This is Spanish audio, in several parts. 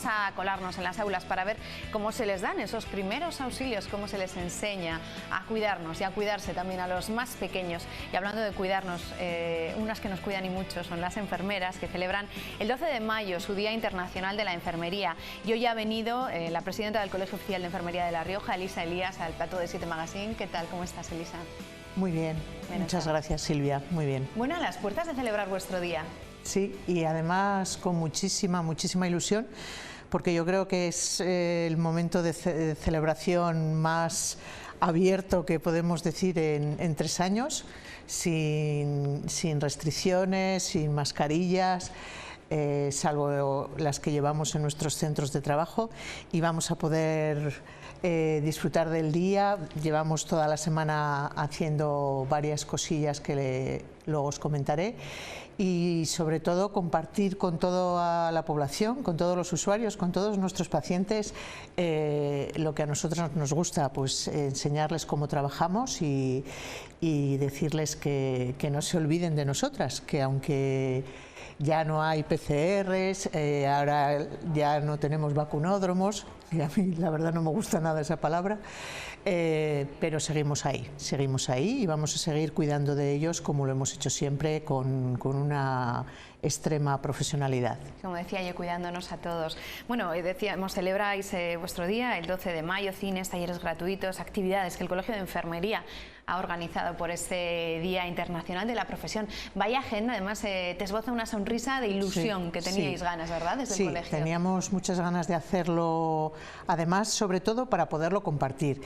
vamos a colarnos en las aulas para ver cómo se les dan esos primeros auxilios, cómo se les enseña a cuidarnos y a cuidarse también a los más pequeños. Y hablando de cuidarnos, unas que nos cuidan y mucho son las enfermeras, que celebran el 12 de mayo su Día Internacional de la Enfermería. Y hoy ha venido la presidenta del Colegio Oficial de Enfermería de La Rioja, Elisa Elías, al plató de 7 Magazine. ¿Qué tal? ¿Cómo estás, Elisa? Muy bien, muchas gracias, Silvia, muy bien. Bueno, a las puertas de celebrar vuestro día. Sí, y además con muchísima ilusión, porque yo creo que es el momento de celebración más abierto que podemos decir en 3 años, sin restricciones, sin mascarillas, salvo las que llevamos en nuestros centros de trabajo, y vamos a poder disfrutar del día. Llevamos toda la semana haciendo varias cosillas que luego os comentaré, y sobre todo compartir con toda la población, con todos los usuarios, con todos nuestros pacientes, lo que a nosotros nos gusta, pues enseñarles cómo trabajamos y decirles que no se olviden de nosotras, que aunque ya no hay PCRs, ahora ya no tenemos vacunódromos, y a mí la verdad no me gusta nada esa palabra, pero seguimos ahí y vamos a seguir cuidando de ellos como lo hemos hecho siempre, con una extrema profesionalidad. Como decía yo, cuidándonos a todos. Bueno, decíamos, celebráis vuestro día el 12 de mayo, cines, talleres gratuitos, actividades que el Colegio de Enfermería ha organizado por este Día Internacional de la Profesión. Vaya agenda, además te esboza una sonrisa de ilusión, que teníais ganas, ¿verdad?, desde el colegio. Sí, teníamos muchas ganas de hacerlo, además, sobre todo para poderlo compartir.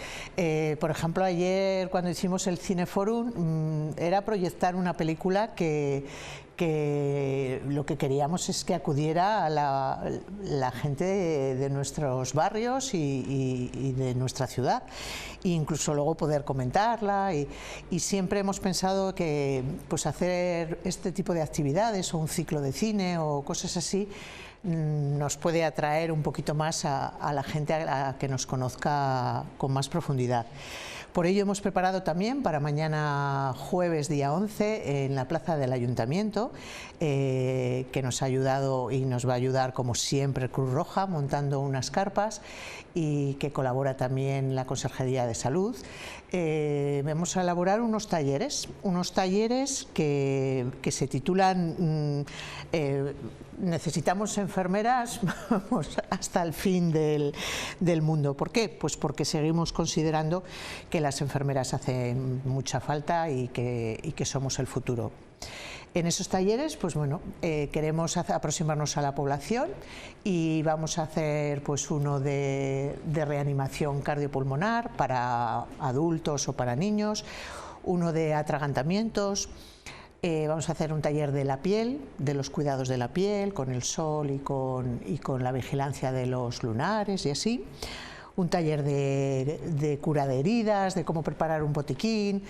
Por ejemplo, ayer cuando hicimos el Cineforum, era proyectar una película que lo que queríamos es que acudiera a la gente de nuestros barrios y de nuestra ciudad, e incluso luego poder comentarla, y siempre hemos pensado que pues hacer este tipo de actividades o un ciclo de cine o cosas así nos puede atraer un poquito más a la gente a que nos conozca con más profundidad. Por ello hemos preparado también para mañana jueves día 11 en la plaza del Ayuntamiento, que nos ha ayudado y nos va a ayudar como siempre Cruz Roja montando unas carpas, y que colabora también la Consejería de Salud. Vamos a elaborar unos talleres que se titulan Necesitamos enfermeras vamos, hasta el fin del mundo. ¿Por qué? Pues porque seguimos considerando que las enfermeras hacen mucha falta y que somos el futuro. En esos talleres, pues bueno, queremos aproximarnos a la población, y vamos a hacer pues uno de reanimación cardiopulmonar para adultos o para niños, uno de atragantamientos. Vamos a hacer un taller de la piel, de los cuidados de la piel, con el sol y con la vigilancia de los lunares y así. Un taller de cura de heridas, de cómo preparar un botiquín,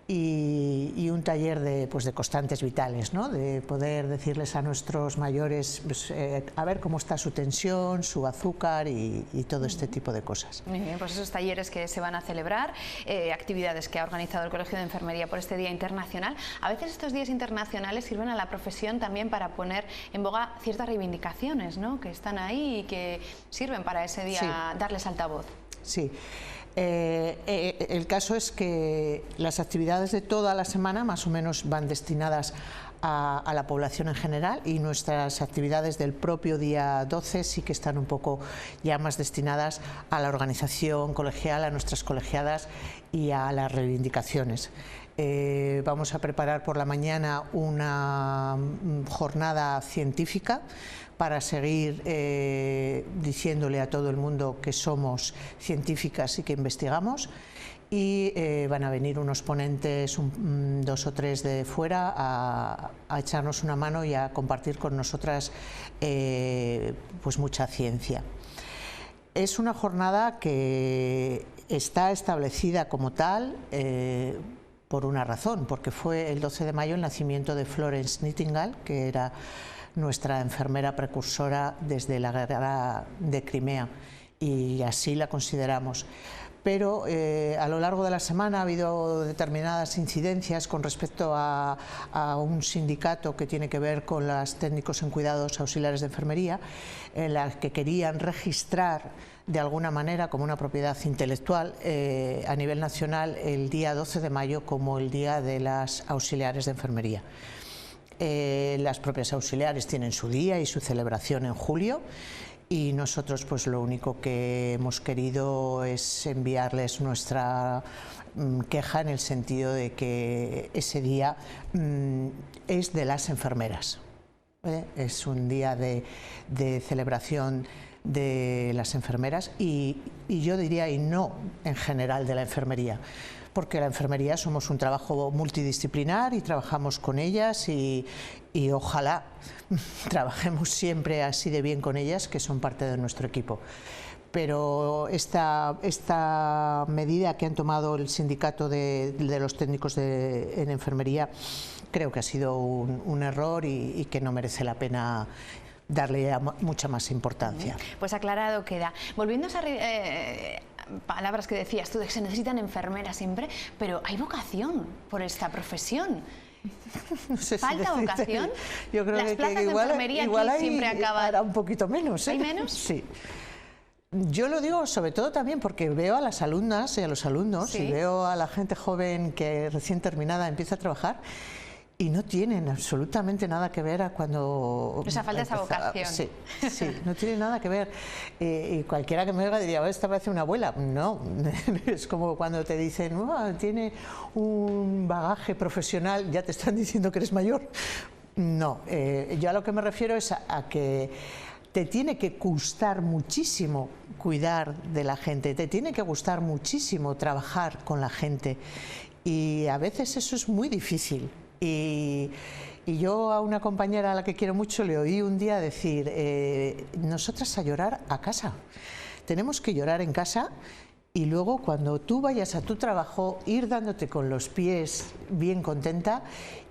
y un taller de constantes vitales, ¿no? De poder decirles a nuestros mayores pues, a ver cómo está su tensión, su azúcar y todo este tipo de cosas. Muy bien, pues esos talleres que se van a celebrar, actividades que ha organizado el Colegio de Enfermería por este Día Internacional. A veces estos días internacionales sirven a la profesión también para poner en boga ciertas reivindicaciones, ¿no?, que están ahí y que sirven para ese día darles altavoz. Sí. El caso es que las actividades de toda la semana más o menos van destinadas a la población en general, y nuestras actividades del propio día 12 sí que están un poco ya más destinadas a la organización colegial, a nuestras colegiadas y a las reivindicaciones. Vamos a preparar por la mañana una jornada científica para seguir diciéndole a todo el mundo que somos científicas y que investigamos, y van a venir unos ponentes, 2 o 3 de fuera, a echarnos una mano y a compartir con nosotras pues mucha ciencia. Es una jornada que está establecida como tal por una razón, porque fue el 12 de mayo el nacimiento de Florence Nightingale, que era nuestra enfermera precursora desde la guerra de Crimea, y así la consideramos. pero a lo largo de la semana ha habido determinadas incidencias con respecto a un sindicato que tiene que ver con los técnicos en cuidados auxiliares de enfermería, en las que querían registrar de alguna manera como una propiedad intelectual a nivel nacional el día 12 de mayo como el Día de las Auxiliares de Enfermería. Las propias auxiliares tienen su día y su celebración en julio, y nosotros pues lo único que hemos querido es enviarles nuestra queja en el sentido de que ese día es de las enfermeras. Es un día de celebración de las enfermeras y yo diría, y no en general de la enfermería, porque la enfermería somos un trabajo multidisciplinar y trabajamos con ellas y ojalá trabajemos siempre así de bien con ellas, que son parte de nuestro equipo. Pero esta medida que han tomado el sindicato de los técnicos en enfermería creo que ha sido un error y que no merece la pena darle mucha más importancia. Pues aclarado queda. Volviendo a esas palabras que decías tú, de que se necesitan enfermeras siempre, pero hay vocación por esta profesión. No sé ¿Falta si vocación? Yo creo Las plazas de enfermería igual aquí siempre acaban... Hará un poquito menos. ¿Hay menos? Sí. Yo lo digo sobre todo también porque veo a las alumnas y a los alumnos, ¿Sí? Y veo a la gente joven que recién terminada empieza a trabajar y no tienen absolutamente nada que ver a cuando... O sea, falta esa vocación. Sí, sí, no tiene nada que ver. Y cualquiera que me oiga diría, esta parece una abuela. No, es como cuando te dicen, tiene un bagaje profesional, ya te están diciendo que eres mayor. No, yo a lo que me refiero es a que te tiene que gustar muchísimo cuidar de la gente, te tiene que gustar muchísimo trabajar con la gente y a veces eso es muy difícil. Y yo a una compañera a la que quiero mucho le oí un día decir, nosotras a llorar a casa, tenemos que llorar en casa y luego cuando tú vayas a tu trabajo ir dándote con los pies bien contenta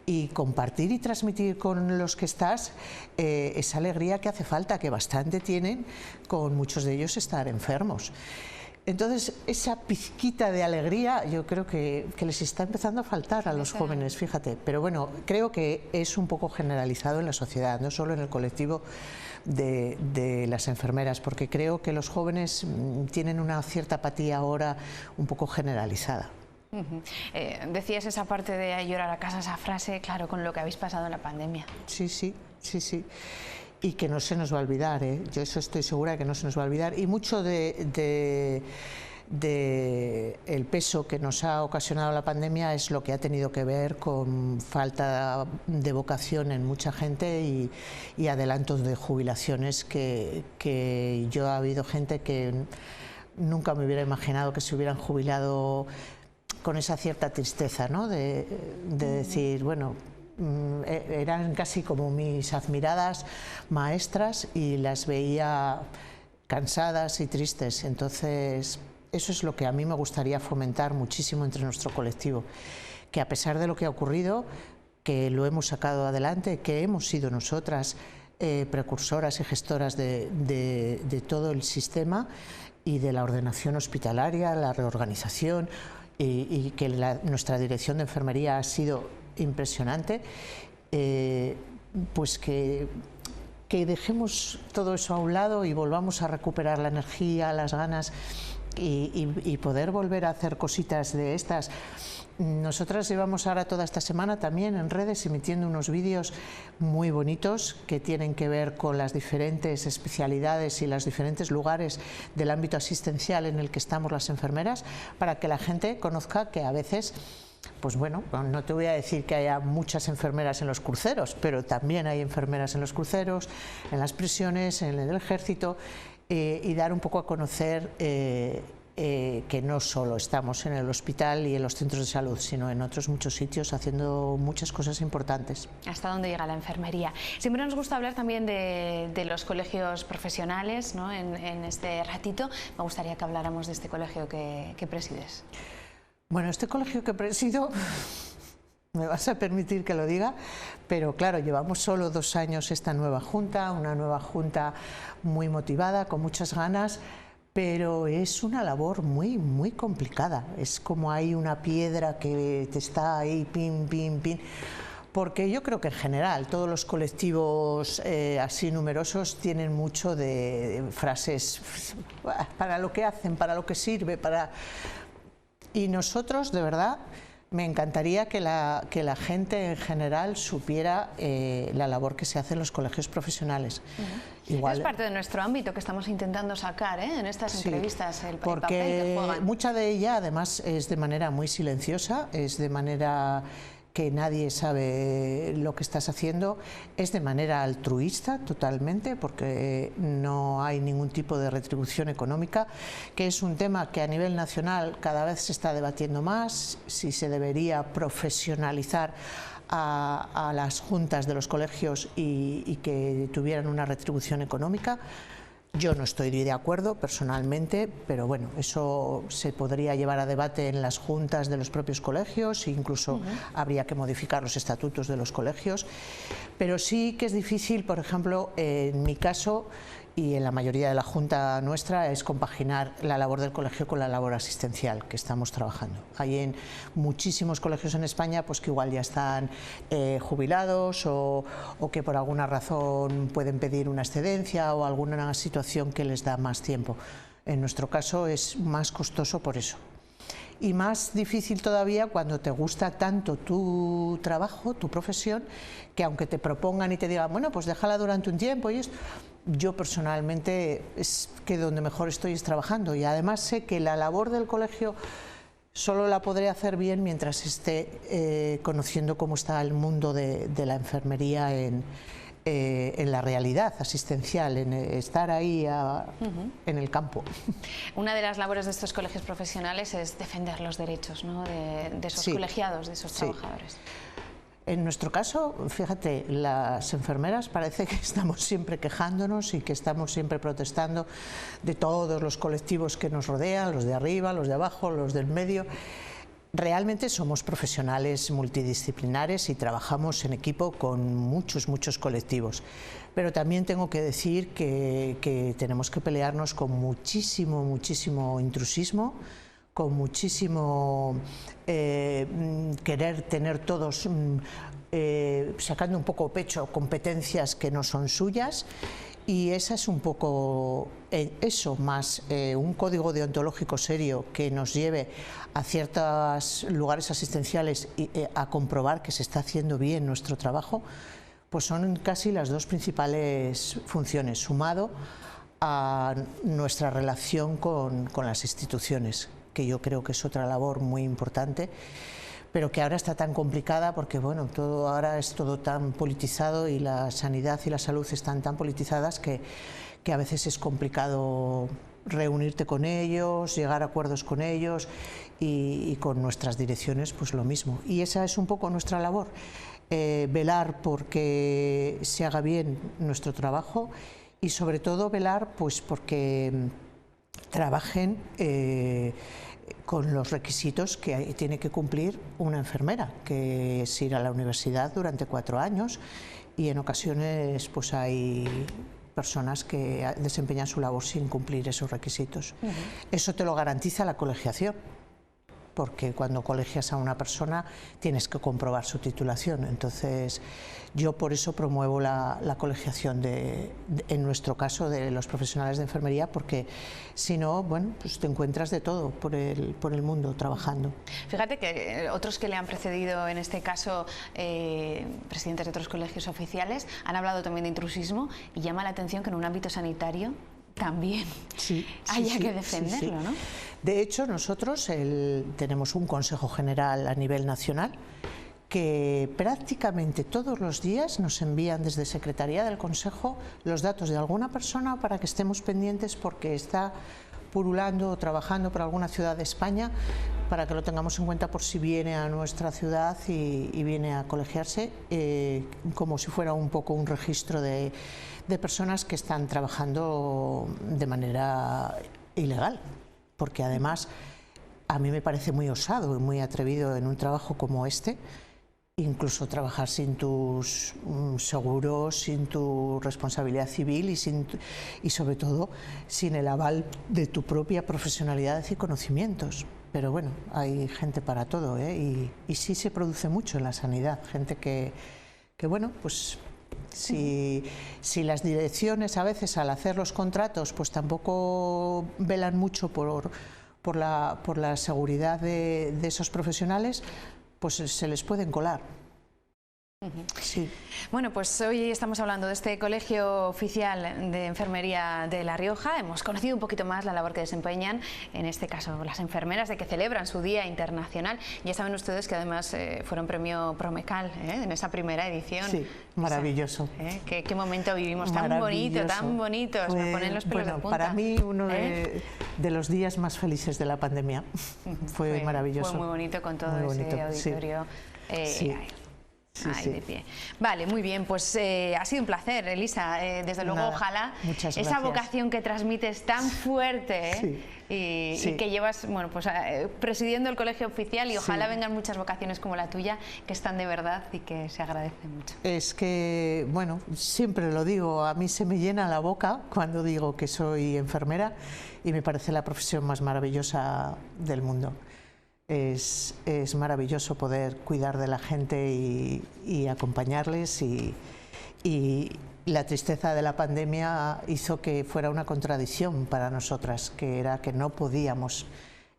y compartir y transmitir con los que estás esa alegría que hace falta, que bastante tienen con muchos de ellos estar enfermos. Entonces, esa pizquita de alegría yo creo que les está empezando a faltar a los jóvenes, fíjate. Pero bueno, creo que es un poco generalizado en la sociedad, no solo en el colectivo de las enfermeras, porque creo que los jóvenes tienen una cierta apatía ahora un poco generalizada. Decías esa parte de llorar a casa, esa frase, claro, con lo que habéis pasado en la pandemia. Sí, sí, sí, sí. Y que no se nos va a olvidar, yo eso estoy segura de que no se nos va a olvidar. Y mucho de el peso que nos ha ocasionado la pandemia es lo que ha tenido que ver con falta de vocación en mucha gente y adelantos de jubilaciones que yo ha habido gente que nunca me hubiera imaginado que se hubieran jubilado con esa cierta tristeza, ¿no? de decir, bueno, eran casi como mis admiradas maestras y las veía cansadas y tristes. Entonces, eso es lo que a mí me gustaría fomentar muchísimo entre nuestro colectivo, que a pesar de lo que ha ocurrido, que lo hemos sacado adelante, que hemos sido nosotras precursoras y gestoras de todo el sistema y de la ordenación hospitalaria, la reorganización y que nuestra dirección de enfermería ha sido impresionante, pues que dejemos todo eso a un lado y volvamos a recuperar la energía, las ganas y poder volver a hacer cositas de estas. Nosotras llevamos ahora toda esta semana también en redes emitiendo unos vídeos muy bonitos que tienen que ver con las diferentes especialidades y los diferentes lugares del ámbito asistencial en el que estamos las enfermeras, para que la gente conozca que a veces, pues bueno, no te voy a decir que haya muchas enfermeras en los cruceros, pero también hay enfermeras en los cruceros, en las prisiones, en el ejército, y dar un poco a conocer que no solo estamos en el hospital y en los centros de salud, sino en otros muchos sitios haciendo muchas cosas importantes. ¿Hasta dónde llega la enfermería? Siempre nos gusta hablar también de los colegios profesionales, ¿no? En este ratito me gustaría que habláramos de este colegio que presides. Bueno, este colegio que presido, me vas a permitir que lo diga, pero claro, llevamos solo 2 años esta nueva junta, una nueva junta muy motivada, con muchas ganas, pero es una labor muy, muy complicada. Es como hay una piedra que te está ahí, pin, pin, pin. Porque yo creo que en general todos los colectivos así numerosos tienen mucho de frases para lo que hacen, para lo que sirve, para... Y nosotros, de verdad, me encantaría que la gente en general supiera la labor que se hace en los colegios profesionales. Igual, es parte de nuestro ámbito que estamos intentando sacar en estas entrevistas, el porque papel que juegan. Mucha de ella además es de manera muy silenciosa, es de manera que nadie sabe lo que estás haciendo, es de manera altruista totalmente, porque no hay ningún tipo de retribución económica, que es un tema que a nivel nacional cada vez se está debatiendo más, si se debería profesionalizar a las juntas de los colegios y que tuvieran una retribución económica. Yo no estoy de acuerdo personalmente, pero bueno, eso se podría llevar a debate en las juntas de los propios colegios, incluso habría que modificar los estatutos de los colegios, pero sí que es difícil, por ejemplo, en mi caso y en la mayoría de la junta nuestra, es compaginar la labor del colegio con la labor asistencial que estamos trabajando. Hay en muchísimos colegios en España pues que igual ya están jubilados o que por alguna razón pueden pedir una excedencia o alguna situación que les da más tiempo. En nuestro caso es más costoso por eso. Y más difícil todavía cuando te gusta tanto tu trabajo, tu profesión, que aunque te propongan y te digan, bueno, pues déjala durante un tiempo y esto, yo personalmente es que donde mejor estoy es trabajando, y además sé que la labor del colegio solo la podré hacer bien mientras esté conociendo cómo está el mundo de la enfermería en la realidad asistencial, en estar ahí en el campo. Una de las labores de estos colegios profesionales es defender los derechos, ¿no?, de esos colegiados, de esos trabajadores. En nuestro caso, fíjate, las enfermeras parece que estamos siempre quejándonos y que estamos siempre protestando de todos los colectivos que nos rodean, los de arriba, los de abajo, los del medio. Realmente somos profesionales multidisciplinares y trabajamos en equipo con muchos colectivos, pero también tengo que decir que tenemos que pelearnos con muchísimo intrusismo, con muchísimo querer tener todos sacando un poco pecho competencias que no son suyas, y esa es un poco eso, más un código deontológico serio que nos lleve a ciertos lugares asistenciales y a comprobar que se está haciendo bien nuestro trabajo, pues son casi las dos principales funciones, sumado a nuestra relación con las instituciones, que yo creo que es otra labor muy importante, pero que ahora está tan complicada porque bueno, todo ahora es todo tan politizado y la sanidad y la salud están tan politizadas que a veces es complicado reunirte con ellos, llegar a acuerdos con ellos, y con nuestras direcciones pues lo mismo. Y esa es un poco nuestra labor, velar porque se haga bien nuestro trabajo y sobre todo velar pues porque trabajen con los requisitos que tiene que cumplir una enfermera, que es ir a la universidad durante 4 años, y en ocasiones pues hay personas que desempeñan su labor sin cumplir esos requisitos. Eso te lo garantiza la colegiación, porque cuando colegias a una persona tienes que comprobar su titulación. Entonces yo por eso promuevo la colegiación en nuestro caso de los profesionales de enfermería, porque si no, bueno, pues te encuentras de todo por el mundo trabajando. Fíjate que otros que le han precedido, en este caso presidentes de otros colegios oficiales, han hablado también de intrusismo, y llama la atención que en un ámbito sanitario también haya que defenderlo, ¿no? De hecho, nosotros tenemos un Consejo General a nivel nacional que prácticamente todos los días nos envían desde Secretaría del Consejo los datos de alguna persona para que estemos pendientes, porque está purulando o trabajando por alguna ciudad de España, para que lo tengamos en cuenta por si viene a nuestra ciudad y viene a colegiarse, como si fuera un poco un registro de personas que están trabajando de manera ilegal, porque además a mí me parece muy osado y muy atrevido en un trabajo como este incluso trabajar sin tus seguros, sin tu responsabilidad civil y sobre todo sin el aval de tu propia profesionalidad y conocimientos. Pero bueno, hay gente para todo, ¿eh? Y sí se produce mucho en la sanidad, gente que bueno, pues si las direcciones a veces al hacer los contratos pues tampoco velan mucho por la seguridad de esos profesionales, pues se les pueden colar. Sí. Bueno, pues hoy estamos hablando de este Colegio Oficial de Enfermería de La Rioja. Hemos conocido un poquito más la labor que desempeñan, en este caso las enfermeras, de que celebran su Día Internacional. Ya saben ustedes que además fueron premio Promecal en esa primera edición. Sí, maravilloso. ¿Qué momento vivimos tan bonito, tan bonitos? Me ponen los pelos de punta. Para mí uno de los días más felices de la pandemia. Fue maravilloso. Fue muy bonito con todo ese auditorio. Sí. Sí. De pie. Vale, muy bien, pues ha sido un placer, Elisa. Desde luego, ojalá esa vocación que transmites tan fuerte y que llevas, bueno, pues presidiendo el Colegio Oficial, y ojalá vengan muchas vocaciones como la tuya, que están de verdad y que se agradece mucho. Es que, bueno, siempre lo digo, a mí se me llena la boca cuando digo que soy enfermera y me parece la profesión más maravillosa del mundo. Es maravilloso poder cuidar de la gente y acompañarles, y la tristeza de la pandemia hizo que fuera una contradicción para nosotras, que era que no podíamos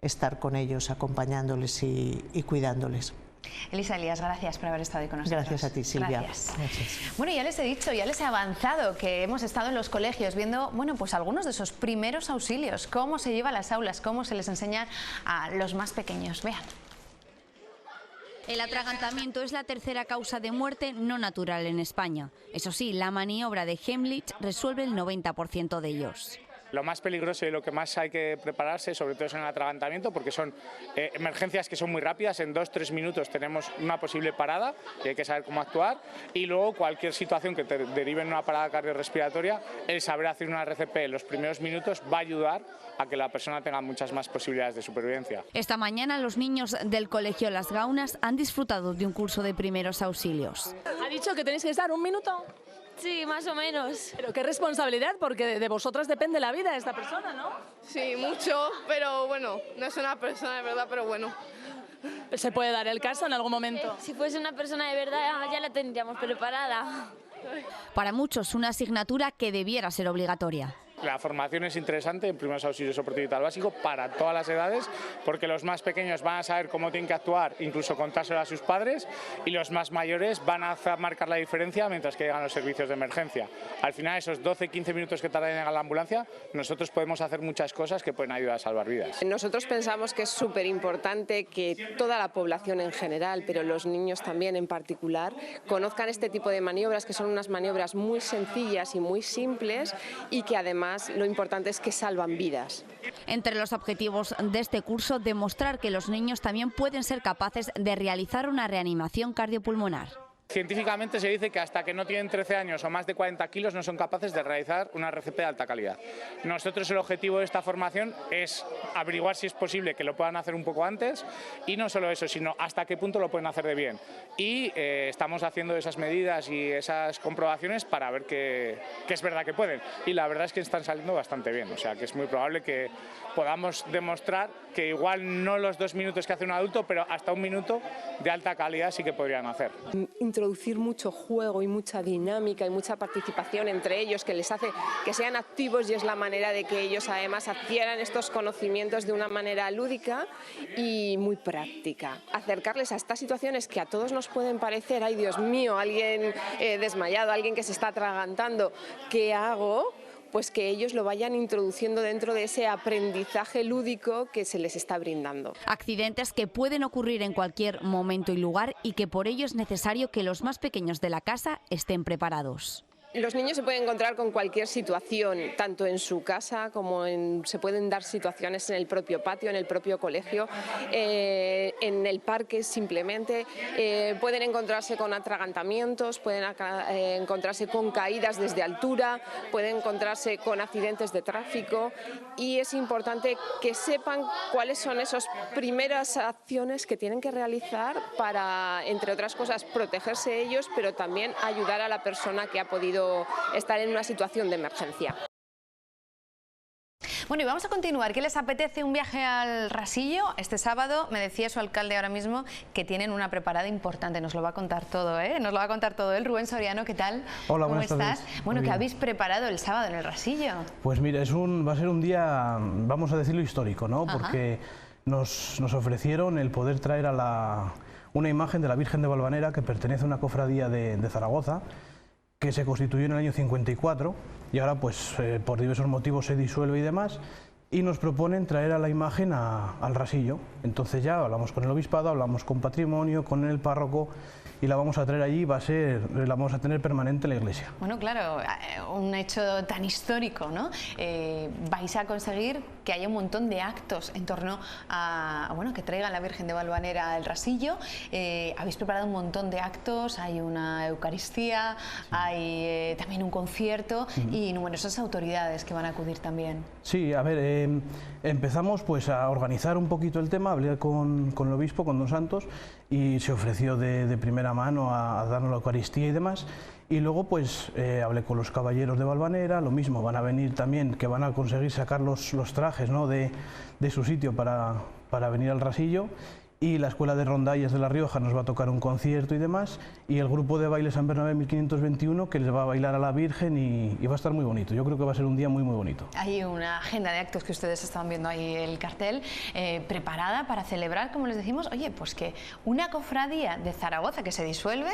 estar con ellos, acompañándoles y cuidándoles. Elisa Elías, gracias por haber estado hoy con nosotros. Gracias a ti, Silvia. Gracias. Bueno, ya les he dicho, ya les he avanzado que hemos estado en los colegios viendo, bueno, pues algunos de esos primeros auxilios, cómo se lleva a las aulas, cómo se les enseña a los más pequeños. Vean. El atragantamiento es la tercera causa de muerte no natural en España. Eso sí, la maniobra de Heimlich resuelve el 90% de ellos. Lo más peligroso y lo que más hay que prepararse, sobre todo, es en el atragantamiento, porque son emergencias que son muy rápidas. En 2-3 minutos tenemos una posible parada y hay que saber cómo actuar. Y luego cualquier situación que te derive en una parada cardiorrespiratoria, el saber hacer una RCP en los primeros minutos va a ayudar a que la persona tenga muchas más posibilidades de supervivencia. Esta mañana los niños del Colegio Las Gaunas han disfrutado de un curso de primeros auxilios. ¿Ha dicho que tenéis que estar 1 minuto? Sí, más o menos. Pero qué responsabilidad, porque de vosotras depende la vida de esta persona, ¿no? Sí, mucho, pero bueno, no es una persona de verdad, pero bueno. ¿Se puede dar el caso en algún momento? Si fuese una persona de verdad, ya la tendríamos preparada. Para muchos, una asignatura que debiera ser obligatoria. La formación es interesante en primeros auxilios soporte vital básico para todas las edades, porque los más pequeños van a saber cómo tienen que actuar, incluso contárselo a sus padres, y los más mayores van a marcar la diferencia mientras que llegan los servicios de emergencia. Al final, esos 12-15 minutos que tarda en llegar la ambulancia, nosotros podemos hacer muchas cosas que pueden ayudar a salvar vidas. Nosotros pensamos que es súper importante que toda la población en general, pero los niños también en particular, conozcan este tipo de maniobras, que son unas maniobras muy sencillas y muy simples, y que además lo importante es que salvan vidas. Entre los objetivos de este curso, demostrar que los niños también pueden ser capaces de realizar una reanimación cardiopulmonar. Científicamente se dice que hasta que no tienen 13 años o más de 40 kilos no son capaces de realizar una RCP de alta calidad. Nosotros, el objetivo de esta formación es averiguar si es posible que lo puedan hacer un poco antes, y no solo eso, sino hasta qué punto lo pueden hacer de bien. Y estamos haciendo esas medidas y esas comprobaciones para ver que es verdad que pueden. Y la verdad es que están saliendo bastante bien, o sea que es muy probable que podamos demostrar que igual no los 2 minutos que hace un adulto, pero hasta 1 minuto de alta calidad sí que podrían hacer. Introducir mucho juego y mucha dinámica y mucha participación entre ellos, que les hace que sean activos, y es la manera de que ellos además adquieran estos conocimientos de una manera lúdica y muy práctica. Acercarles a estas situaciones que a todos nos pueden parecer, ay Dios mío, alguien desmayado, alguien que se está atragantando, ¿qué hago? Pues que ellos lo vayan introduciendo dentro de ese aprendizaje lúdico que se les está brindando. Accidentes que pueden ocurrir en cualquier momento y lugar, y que por ello es necesario que los más pequeños de la casa estén preparados. Los niños se pueden encontrar con cualquier situación, tanto en su casa como se pueden dar situaciones en el propio patio, en el propio colegio, en el parque simplemente. Pueden encontrarse con atragantamientos, pueden encontrarse con caídas desde altura, pueden encontrarse con accidentes de tráfico, y es importante que sepan cuáles son esas primeras acciones que tienen que realizar para, entre otras cosas, protegerse ellos, pero también ayudar a la persona que ha podido estar en una situación de emergencia. Bueno, y vamos a continuar. ¿Qué les apetece un viaje al Rasillo? Este sábado me decía su alcalde ahora mismo que tienen una preparada importante. Nos lo va a contar todo, ¿eh? Nos lo va a contar todo él. Rubén Soriano, ¿qué tal? Hola, ¿cómo estás? Tardes. Bueno, ¿qué habéis preparado el sábado en el Rasillo? Pues mira, va a ser un día, vamos a decirlo, histórico, ¿no? Porque nos ofrecieron el poder traer una imagen de la Virgen de Valvanera, que pertenece a una cofradía de Zaragoza, que se constituyó en el año 54 y ahora pues por diversos motivos se disuelve y demás, y nos proponen traer a la imagen al Rasillo. Entonces ya hablamos con el obispado, hablamos con patrimonio, con el párroco, y la vamos a traer allí, la vamos a tener permanente en la iglesia. Bueno, claro, un hecho tan histórico, ¿no? Vais a conseguir que haya un montón de actos en torno a, bueno, que traigan la Virgen de Valvanera al Rasillo. Habéis preparado un montón de actos, hay una Eucaristía, hay también un concierto y numerosas autoridades que van a acudir también. Sí, a ver, empezamos pues a organizar un poquito el tema, hablé con el obispo, con don Santos, y se ofreció de primera mano a darnos la Eucaristía y demás. Y luego pues hablé con los caballeros de Valvanera, lo mismo, van a venir también, que van a conseguir sacar los trajes, ¿no?, de su sitio para venir al Rasillo. Y la Escuela de Rondallas de La Rioja nos va a tocar un concierto y demás, y el grupo de baile San Bernabé 1521 que les va a bailar a la Virgen, y va a estar muy bonito. Yo creo que va a ser un día muy bonito. Hay una agenda de actos que ustedes estaban viendo ahí, el cartel, preparada para celebrar, como les decimos, oye, pues que una cofradía de Zaragoza que se disuelve,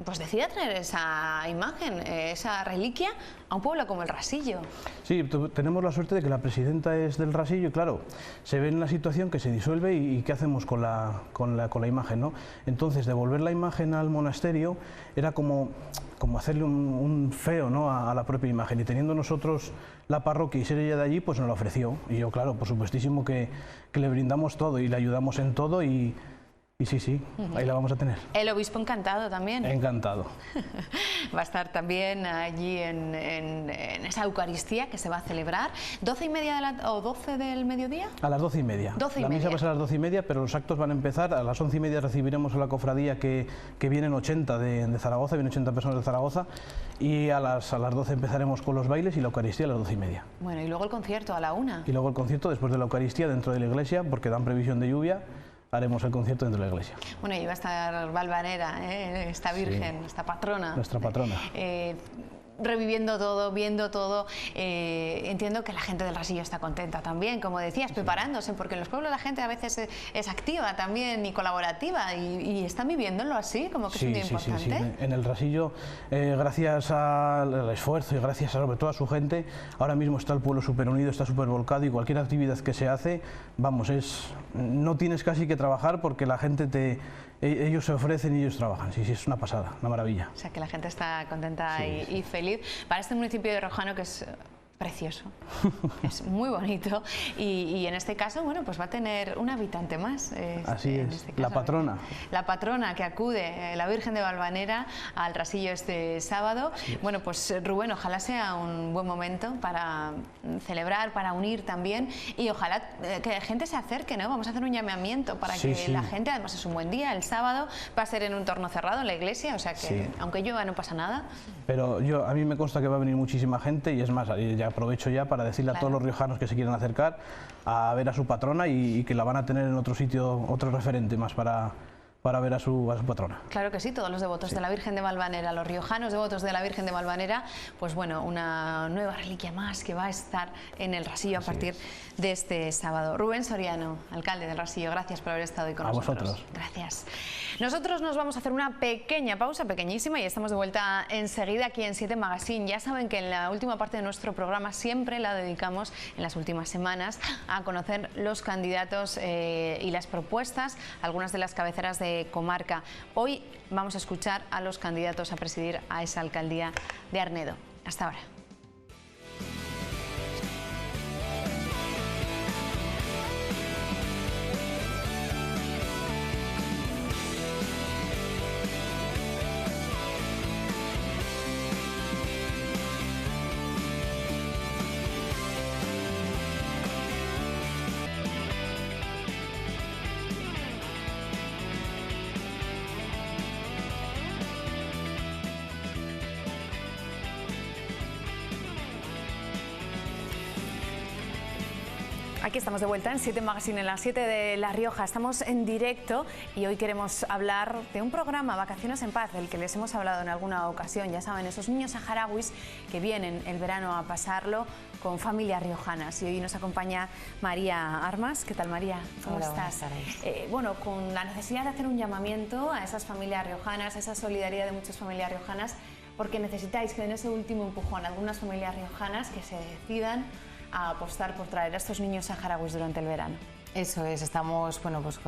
pues decida traer esa imagen, esa reliquia, a un pueblo como el Rasillo. Sí, tenemos la suerte de que la presidenta es del Rasillo, y claro, se ve en la situación que se disuelve y ¿qué hacemos con la imagen, ¿no? Entonces, devolver la imagen al monasterio era como hacerle un feo, ¿no?, a la propia imagen, y teniendo nosotros la parroquia y ser ella de allí, pues nos la ofreció, y yo, claro, por supuestísimo que le brindamos todo y le ayudamos en todo, y sí, ahí la vamos a tener. El obispo encantado también. Encantado. Va a estar también allí en esa Eucaristía que se va a celebrar. ¿12:30 o 12 del mediodía? A las 12:30. La misa va a ser a las 12:30, pero los actos van a empezar. A las 11:30 recibiremos a la cofradía que vienen 80 de Zaragoza, vienen 80 personas de Zaragoza, y a las 12 empezaremos con los bailes y la Eucaristía a las 12:30. Bueno, y luego el concierto a la 1. Y luego el concierto después de la Eucaristía dentro de la iglesia, porque dan previsión de lluvia. Haremos el concierto dentro de la iglesia. Bueno, y va a estar Valvanera, esta Virgen, sí, esta patrona. Nuestra patrona. Reviviendo todo, viendo todo. Entiendo que la gente del Rasillo está contenta también, como decías, preparándose, porque en los pueblos la gente a veces es activa también y colaborativa, y están viviéndolo así, como que es un día importante. Sí. En el Rasillo, gracias al esfuerzo y gracias sobre todo a su gente, ahora mismo está el pueblo súper unido, está súper volcado, y cualquier actividad que se hace, vamos, no tienes casi que trabajar, porque la gente ellos se ofrecen y ellos trabajan. Sí, es una pasada, una maravilla. O sea, que la gente está contenta y feliz. Para este municipio de Rojano, que es precioso, es muy bonito, y en este caso, bueno, pues va a tener un habitante más. Así es, este caso, la patrona. La patrona que acude, la Virgen de Valvanera, al Rasillo este sábado. Bueno, pues Rubén, ojalá sea un buen momento para celebrar, para unir también, y ojalá que la gente se acerque, ¿no? Vamos a hacer un llamamiento para que la gente, además es un buen día, el sábado va a ser en un entorno cerrado en la iglesia, o sea que aunque llueva no pasa nada. Pero a mí me consta que va a venir muchísima gente, y es más, ya aprovecho ya para decirle a todos los riojanos que se quieran acercar a ver a su patrona, y que la van a tener en otro sitio, otro referente más para ver a su patrona. Claro que sí, todos los devotos de la Virgen de Valvanera, los riojanos devotos de la Virgen de Valvanera, pues bueno, una nueva reliquia más que va a estar en el Rasillo a partir de este sábado. Rubén Soriano, alcalde del Rasillo, gracias por haber estado hoy con nosotros. A vosotros. Gracias. Nosotros nos vamos a hacer una pequeña pausa, pequeñísima, y estamos de vuelta enseguida aquí en 7 Magazine. Ya saben que en la última parte de nuestro programa siempre la dedicamos en las últimas semanas a conocer los candidatos y las propuestas, algunas de las cabeceras de comarca. Hoy vamos a escuchar a los candidatos a presidir a esa alcaldía de Arnedo. Hasta ahora. Aquí estamos de vuelta en 7 Magazine, en las 7 de La Rioja. Estamos en directo y hoy queremos hablar de un programa, Vacaciones en Paz, del que les hemos hablado en alguna ocasión. Ya saben, esos niños saharauis que vienen el verano a pasarlo con familias riojanas. Y hoy nos acompaña María Armas. ¿Qué tal, María? ¿Cómo estás? Bueno, con la necesidad de hacer un llamamiento a esas familias riojanas, a esa solidaridad de muchas familias riojanas, porque necesitáis que den ese último empujón a algunas familias riojanas que se decidan a apostar por traer a estos niños saharauis durante el verano. Eso es, estamos pues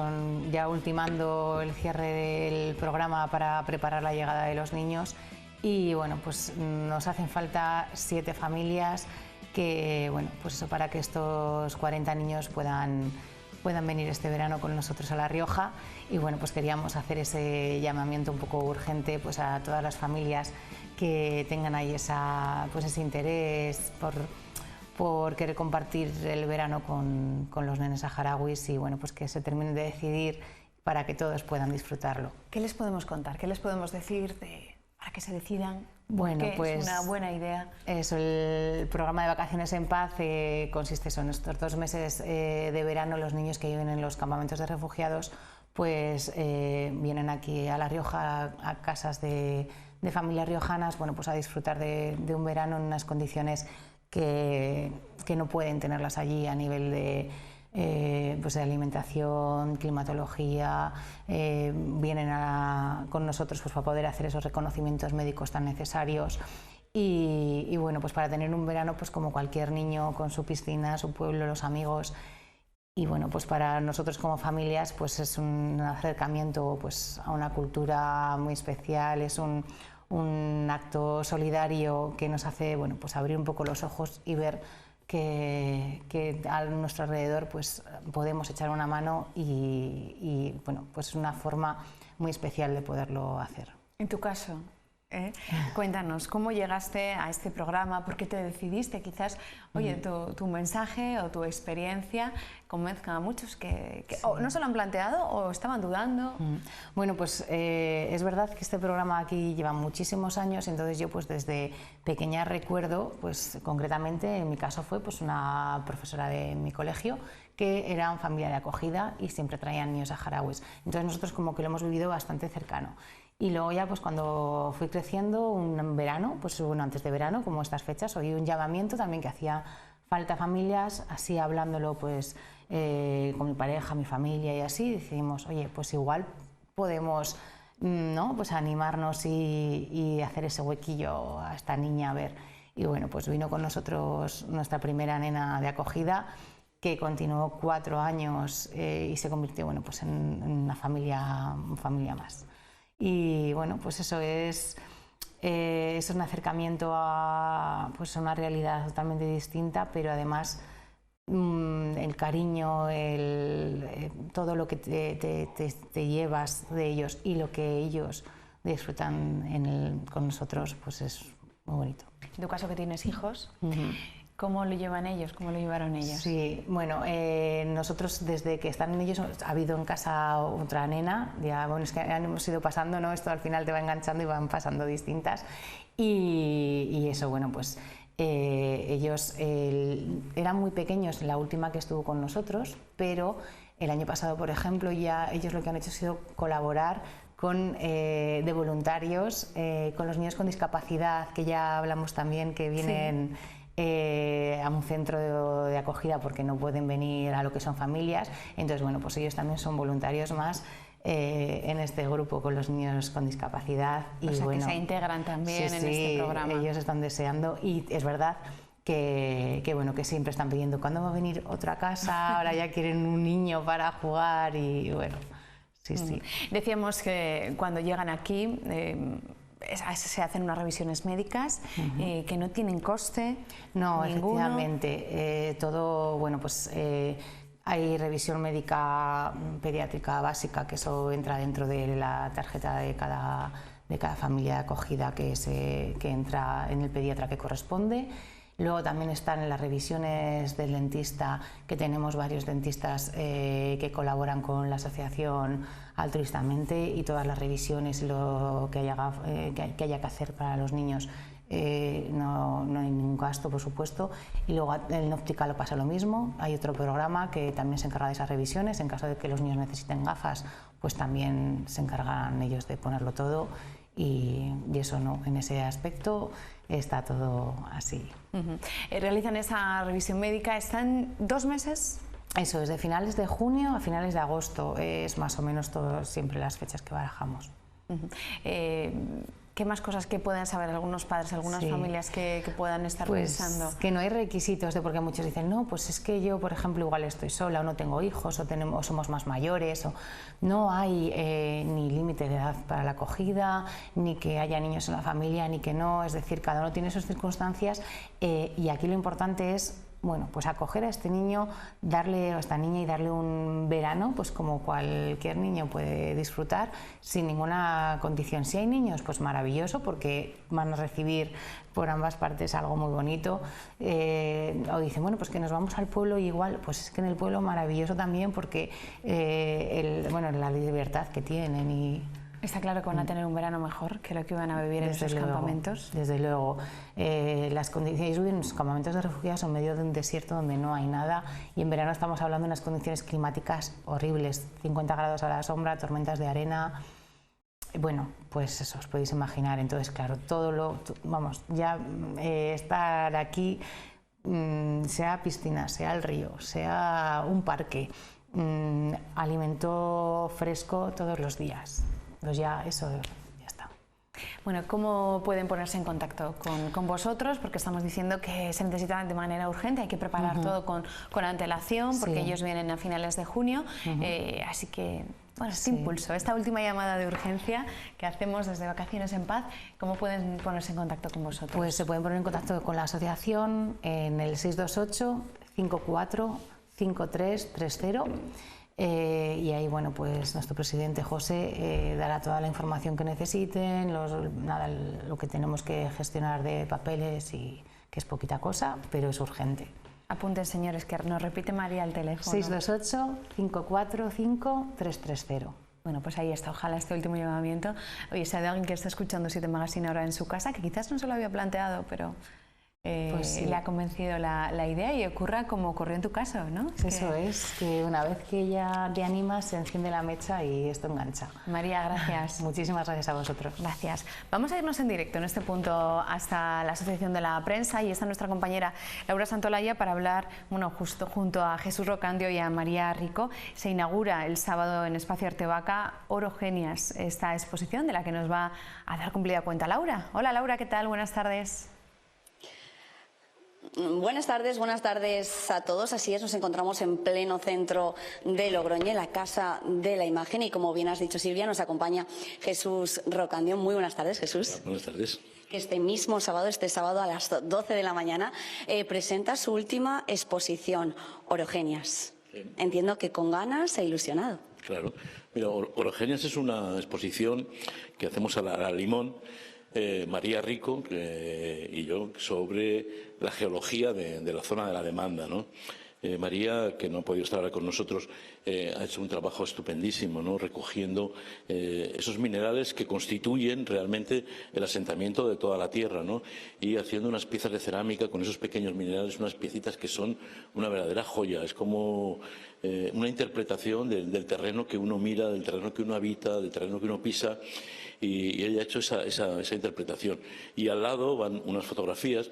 ya ultimando el cierre del programa para preparar la llegada de los niños y bueno, pues nos hacen falta 7 familias que, pues eso, para que estos 40 niños puedan venir este verano con nosotros a La Rioja y bueno, pues queríamos hacer ese llamamiento un poco urgente pues a todas las familias que tengan ahí ese interés por querer compartir el verano con los nenes saharauis y bueno, pues que se terminen de decidir para que todos puedan disfrutarlo. ¿Qué les podemos contar? ¿Qué les podemos decir para que se decidan? Bueno, pues es una buena idea. Eso, el programa de Vacaciones en Paz consiste en estos 2 meses de verano. Los niños que viven en los campamentos de refugiados pues vienen aquí a La Rioja, a casas de familias riojanas, bueno, pues a disfrutar de un verano en unas condiciones que no pueden tenerlas allí a nivel de alimentación, climatología, vienen con nosotros pues para poder hacer esos reconocimientos médicos tan necesarios y bueno, pues para tener un verano pues como cualquier niño con su piscina, su pueblo, los amigos y bueno, pues para nosotros como familias pues es un acercamiento pues a una cultura muy especial, es un acto solidario que nos hace pues abrir un poco los ojos y ver que a nuestro alrededor pues podemos echar una mano y bueno, pues es una forma muy especial de poderlo hacer. En tu caso, cuéntanos, ¿cómo llegaste a este programa? ¿Por qué te decidiste? Quizás, oye, tu mensaje o tu experiencia convenzca a muchos que sí, o no se lo han planteado o estaban dudando. Bueno, pues es verdad que este programa aquí lleva muchísimos años, entonces yo pues desde pequeña recuerdo, pues concretamente en mi caso fue pues una profesora de mi colegio que era una familia de acogida y siempre traían niños saharauis. Entonces nosotros como que lo hemos vivido bastante cercano. Y luego ya pues cuando fui creciendo, un verano, pues bueno, antes de verano, como estas fechas, oí un llamamiento también que hacía falta familias, así hablándolo pues con mi pareja, mi familia y así, decidimos, oye, pues igual podemos ¿no? pues animarnos y hacer ese huequillo a esta niña a ver. Y bueno, pues vino con nosotros nuestra primera nena de acogida, que continuó 4 años y se convirtió bueno, pues en una familia más. Y bueno, pues eso es un acercamiento a pues una realidad totalmente distinta, pero además el cariño, todo lo que te llevas de ellos y lo que ellos disfrutan con nosotros, pues es muy bonito. En tu caso que tienes hijos, ¿cómo lo llevan ellos? ¿Cómo lo llevaron ellos? Sí, bueno, nosotros desde que están ellos ha habido en casa otra nena, ya bueno, es que hemos ido pasando, ¿no? Esto al final te va enganchando y van pasando distintas y eso, bueno, pues ellos eran muy pequeños la última que estuvo con nosotros, pero el año pasado, por ejemplo, ya ellos lo que han hecho ha sido colaborar de voluntarios con los niños con discapacidad, que ya hablamos también, que vienen a un centro de acogida porque no pueden venir a lo que son familias. Entonces, bueno, pues ellos también son voluntarios más en este grupo con los niños con discapacidad. Y o sea, bueno, que se integran también en este programa. Ellos están deseando y es verdad que bueno, que siempre están pidiendo ¿cuándo va a venir otra casa? Ahora ya quieren un niño para jugar y bueno, Sí, sí. Decíamos que cuando llegan aquí se hacen unas revisiones médicas que no tienen coste. No, ninguno. efectivamente. Todo, bueno, pues hay revisión médica pediátrica básica, que eso entra dentro de la tarjeta de cada familia de acogida que entra en el pediatra que corresponde. Luego también están las revisiones del dentista, que tenemos varios dentistas que colaboran con la asociación altruistamente, y todas las revisiones y lo que haya que hacer para los niños. No hay ningún gasto, por supuesto. Y luego en óptica lo pasa lo mismo. Hay otro programa que también se encarga de esas revisiones. En caso de que los niños necesiten gafas, pues también se encargan ellos de ponerlo todo. Y eso no, en ese aspecto está todo así. Realizan esa revisión médica, ¿están 2 meses? Eso es, de finales de junio a finales de agosto, es más o menos siempre las fechas que barajamos. ¿Qué más cosas que puedan saber algunos padres, algunas familias que puedan estar pensando? Que no hay requisitos, porque muchos dicen, no, pues es que yo, por ejemplo, igual estoy sola, o no tengo hijos, o somos más mayores, o no hay ni límite de edad para la acogida, ni que haya niños en la familia, ni que no, es decir, cada uno tiene sus circunstancias, y aquí lo importante es, bueno, pues acoger a este niño, darle a esta niña y darle un verano, pues como cualquier niño puede disfrutar, sin ninguna condición. Si hay niños, pues maravilloso, porque van a recibir por ambas partes algo muy bonito. O dicen, bueno, pues que nos vamos al pueblo, y igual, pues es que en el pueblo maravilloso también, porque la libertad que tienen y... Está claro que van a tener un verano mejor que lo que iban a vivir en esos campamentos. Desde luego. Las condiciones en los campamentos de refugiados en medio de un desierto donde no hay nada, y en verano estamos hablando de unas condiciones climáticas horribles, 50 grados a la sombra, tormentas de arena. Bueno, pues eso, os podéis imaginar. Entonces, claro, estar aquí, sea piscina, sea el río, sea un parque, alimento fresco todos los días. Pues ya está. Bueno, ¿cómo pueden ponerse en contacto con vosotros? Porque estamos diciendo que se necesita de manera urgente, hay que preparar todo con antelación, porque ellos vienen a finales de junio, así que, bueno, este impulso, esta última llamada de urgencia que hacemos desde Vacaciones en Paz, ¿cómo pueden ponerse en contacto con vosotros? Pues se pueden poner en contacto con la asociación en el 628 54 5330. Y ahí, bueno, pues nuestro presidente José dará toda la información que necesiten, lo que tenemos que gestionar de papeles, y que es poquita cosa, pero es urgente. Apunten, señores, que nos repite María el teléfono. 628 545 330. Bueno, pues ahí está, ojalá este último llamamiento. Oye, si hay alguien que está escuchando 7 Magazine ahora en su casa, que quizás no se lo había planteado, pero... le ha convencido la idea, y ocurra como ocurrió en tu caso, ¿no? Eso es, que una vez que ya te animas, se enciende la mecha y esto engancha. María, gracias. Muchísimas gracias a vosotros. Gracias. Vamos a irnos en directo en este punto hasta la Asociación de la Prensa, y está nuestra compañera Laura Santolaya para hablar, bueno, justo junto a Jesús Rocandio y a María Rico. Se inaugura el sábado en Espacio Artebaca Orogenias, esta exposición de la que nos va a dar cumplida cuenta Laura. Hola Laura, ¿qué tal? Buenas tardes. Buenas tardes a todos. Así es, nos encontramos en pleno centro de Logroño, en la Casa de la Imagen, y como bien has dicho, Silvia, nos acompaña Jesús Rocandio. Muy buenas tardes, Jesús. Buenas tardes. Este mismo sábado, a las 12 de la mañana, presenta su última exposición, Orogenias. Sí. Entiendo que con ganas e ilusionado. Claro. Mira, Orogenias es una exposición que hacemos a la Limón, María Rico y yo, sobre la geología de la zona de la demanda, ¿no? María, que no ha podido estar ahora con nosotros, ha hecho un trabajo estupendísimo, ¿no? Recogiendo esos minerales que constituyen realmente el asentamiento de toda la tierra, ¿no? Y haciendo unas piezas de cerámica con esos pequeños minerales, unas piecitas que son una verdadera joya. Es como una interpretación del terreno que uno mira, del terreno que uno habita, del terreno que uno pisa, y ella ha hecho esa interpretación. Y al lado van unas fotografías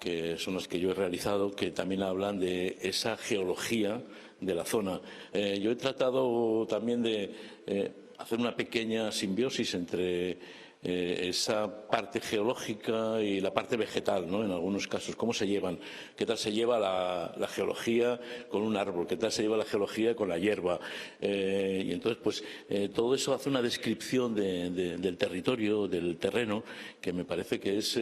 que son las que yo he realizado, que también hablan de esa geología de la zona. Yo he tratado también de hacer una pequeña simbiosis entre esa parte geológica y la parte vegetal, ¿no? En algunos casos, ¿cómo se llevan? ¿Qué tal se lleva la geología con un árbol? ¿Qué tal se lleva la geología con la hierba? Y entonces, pues, todo eso hace una descripción del territorio, del terreno, que me parece que es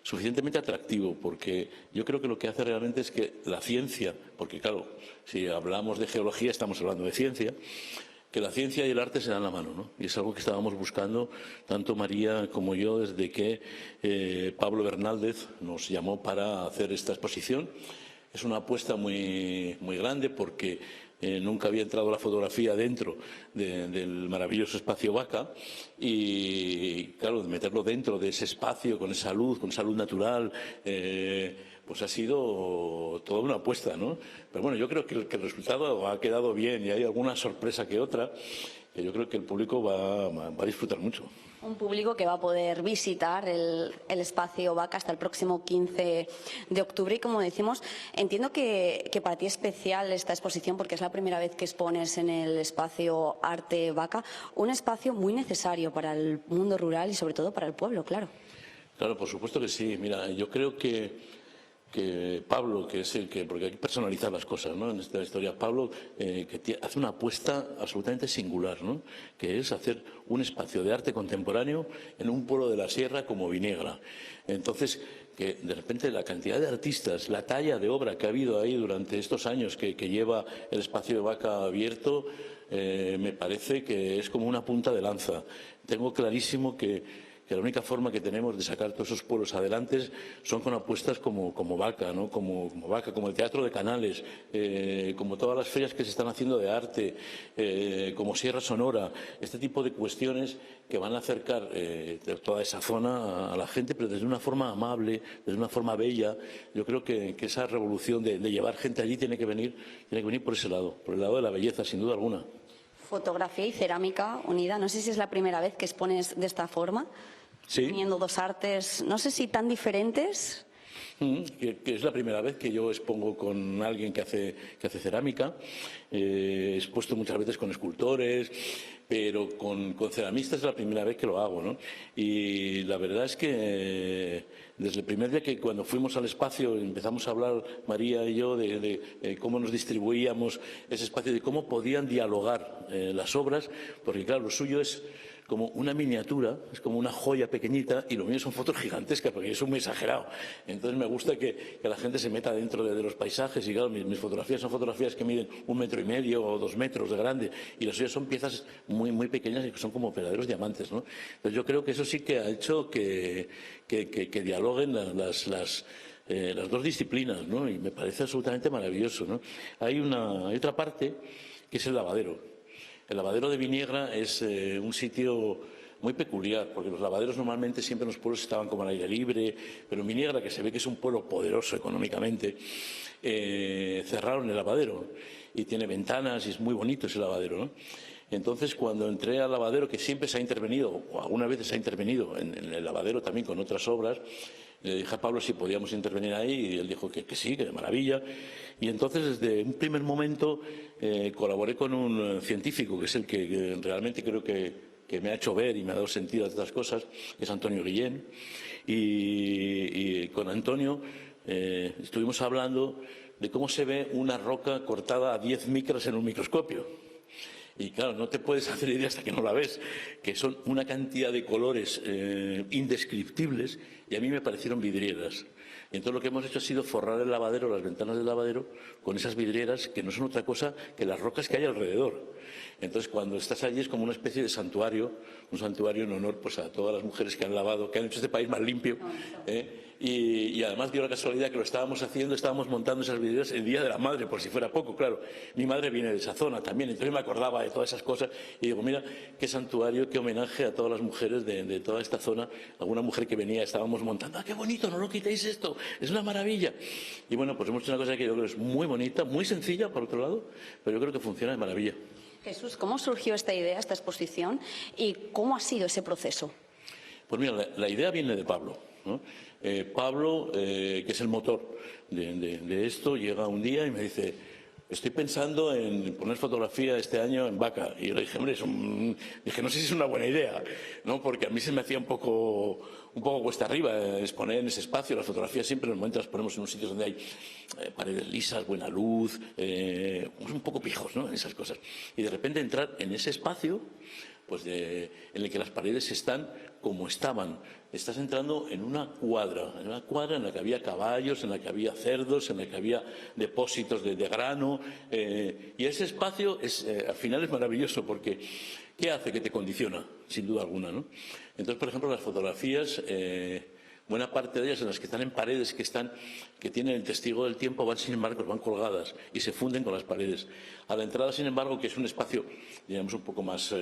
suficientemente atractivo, porque yo creo que lo que hace realmente es que la ciencia, porque claro, si hablamos de geología estamos hablando de ciencia, que la ciencia y el arte se dan la mano, ¿no? Y es algo que estábamos buscando, tanto María como yo, desde que Pablo Bernaldez nos llamó para hacer esta exposición. Es una apuesta muy, muy grande porque nunca había entrado la fotografía dentro del maravilloso espacio Vaca y, claro, meterlo dentro de ese espacio con esa luz natural, pues ha sido toda una apuesta, ¿no? Pero bueno, yo creo que el resultado ha quedado bien y hay alguna sorpresa que otra que yo creo que el público va a disfrutar mucho. Un público que va a poder visitar el espacio Vaca hasta el próximo 15 de octubre. Y como decimos, entiendo que para ti es especial esta exposición porque es la primera vez que expones en el espacio Arte Vaca, un espacio muy necesario para el mundo rural y sobre todo para el pueblo, claro. Claro, por supuesto que sí. Mira, yo creo que Pablo, que es el que, porque hay que personalizar las cosas, ¿no? En esta historia, Pablo que hace una apuesta absolutamente singular, ¿no? Que es hacer un espacio de arte contemporáneo en un pueblo de la sierra como Viniegra. Entonces, que de repente la cantidad de artistas, la talla de obra que ha habido ahí durante estos años que lleva el espacio de Vaca abierto, me parece que es como una punta de lanza. Tengo clarísimo que la única forma que tenemos de sacar todos esos pueblos adelante son con apuestas como Vaca, ¿no? Como Vaca, como el Teatro de Canales, como todas las ferias que se están haciendo de arte, como Sierra Sonora, este tipo de cuestiones que van a acercar toda esa zona a la gente, pero desde una forma amable, desde una forma bella. Yo creo que esa revolución de llevar gente allí tiene que venir por ese lado, por el lado de la belleza, sin duda alguna. Fotografía y cerámica unida. No sé si es la primera vez que expones de esta forma. Sí. Uniendo dos artes, no sé si tan diferentes. Que es la primera vez que yo expongo con alguien que hace cerámica. He expuesto muchas veces con escultores, pero con ceramistas es la primera vez que lo hago, ¿no? Y la verdad es que desde el primer día que cuando fuimos al espacio empezamos a hablar, María y yo, de cómo nos distribuíamos ese espacio, de cómo podían dialogar las obras, porque claro, lo suyo es como una miniatura, es como una joya pequeñita, y lo mío son fotos gigantescas, porque yo soy muy exagerado. Entonces me gusta que la gente se meta dentro de los paisajes, y claro, mis fotografías son fotografías que miden 1,5 metros o 2 metros de grande, y las suyas son piezas muy, muy pequeñas y que son como verdaderos diamantes, ¿no? Entonces yo creo que eso sí que ha hecho que dialoguen las dos disciplinas, ¿no? Y me parece absolutamente maravilloso, ¿no? Hay otra parte que es el lavadero. El lavadero de Viniegra es un sitio muy peculiar, porque los lavaderos normalmente siempre en los pueblos estaban como al aire libre, pero en Viniegra, que se ve que es un pueblo poderoso económicamente, cerraron el lavadero y tiene ventanas y es muy bonito ese lavadero, ¿no? Entonces, cuando entré al lavadero, que siempre se ha intervenido, o algunas veces se ha intervenido en el lavadero también con otras obras, le dije a Pablo si podíamos intervenir ahí y él dijo que sí, que de maravilla. Y entonces, desde un primer momento, colaboré con un científico, que es el que realmente creo que me ha hecho ver y me ha dado sentido a estas cosas, que es Antonio Guillén. Y con Antonio estuvimos hablando de cómo se ve una roca cortada a 10 micras en un microscopio. Y claro, no te puedes hacer idea hasta que no la ves, que son una cantidad de colores indescriptibles, y a mí me parecieron vidrieras. Y entonces lo que hemos hecho ha sido forrar el lavadero, las ventanas del lavadero, con esas vidrieras que no son otra cosa que las rocas que hay alrededor. Entonces cuando estás allí es como una especie de santuario, un santuario en honor pues a todas las mujeres que han lavado, que han hecho este país más limpio. Y además dio la casualidad que lo estábamos haciendo, estábamos montando esas vidrieras el Día de la Madre, por si fuera poco, claro. Mi madre viene de esa zona también, entonces me acordaba de todas esas cosas y digo, mira, qué santuario, qué homenaje a todas las mujeres de toda esta zona. Alguna mujer que venía, estábamos montando, ¡ah, qué bonito, no lo quitéis esto! Es una maravilla. Y bueno, pues hemos hecho una cosa que yo creo que es muy bonita, muy sencilla, por otro lado, pero yo creo que funciona de maravilla. Jesús, ¿cómo surgió esta idea, esta exposición, y cómo ha sido ese proceso? Pues mira, la idea viene de Pablo, ¿no? Pablo, que es el motor de esto, llega un día y me dice, estoy pensando en poner fotografía este año en Vaca. Y yo le dije, hombre, dije, no sé si es una buena idea, ¿no? Porque a mí se me hacía un poco cuesta arriba exponer en ese espacio. Las fotografías siempre normalmente las ponemos en un sitio donde hay paredes lisas, buena luz, un poco pijos, ¿no? En esas cosas. Y de repente entrar en ese espacio, pues en el que las paredes están como estaban. Estás entrando en una cuadra en la que había caballos, en la que había cerdos, en la que había depósitos de grano. Y ese espacio al final es maravilloso porque ¿qué hace? Que te condiciona, sin duda alguna, ¿no? Entonces, por ejemplo, las fotografías, buena parte de ellas en las que están en paredes que tienen el testigo del tiempo sin embargo, van colgadas y se funden con las paredes. A la entrada, sin embargo, que es un espacio, digamos, un poco más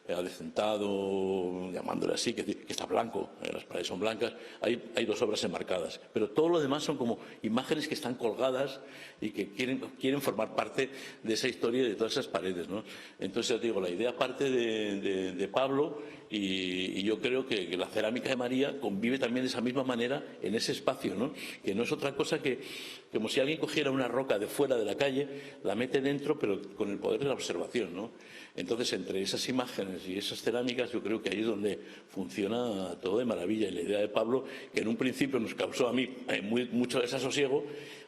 adecentado, llamándole así, que está blanco, las paredes son blancas, hay dos obras enmarcadas, pero todo lo demás son como imágenes que están colgadas y que quieren formar parte de esa historia y de todas esas paredes, ¿no? Entonces, ya te digo, la idea parte de Pablo y yo creo que la cerámica de María convive también de esa misma manera en ese espacio, ¿no? Que no es otra cosa que como si alguien cogiera una roca de fuera de la calle, la mete dentro, pero con el poder de la observación, ¿no? Entonces, entre esas imágenes y esas cerámicas, yo creo que ahí es donde funciona todo de maravilla. Y la idea de Pablo, que en un principio nos causó a mí mucho desasosiego,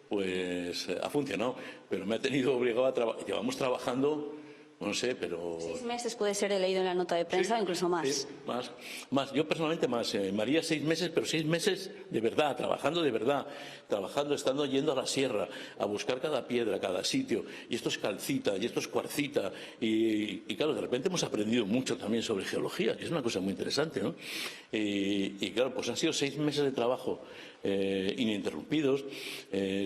pues ha funcionado. Pero me ha tenido obligado a trabajar. Llevamos trabajando, no sé, pero... 6 meses puede ser, he leído en la nota de prensa, sí, incluso más. Sí, más. Yo personalmente más. María 6 meses, pero 6 meses de verdad, trabajando, estando yendo a la sierra, a buscar cada piedra, cada sitio. Y esto es calcita, y esto es cuarcita. Y claro, de repente hemos aprendido mucho también sobre geología, que es una cosa muy interesante, ¿no? Y claro, pues han sido 6 meses de trabajo ininterrumpidos,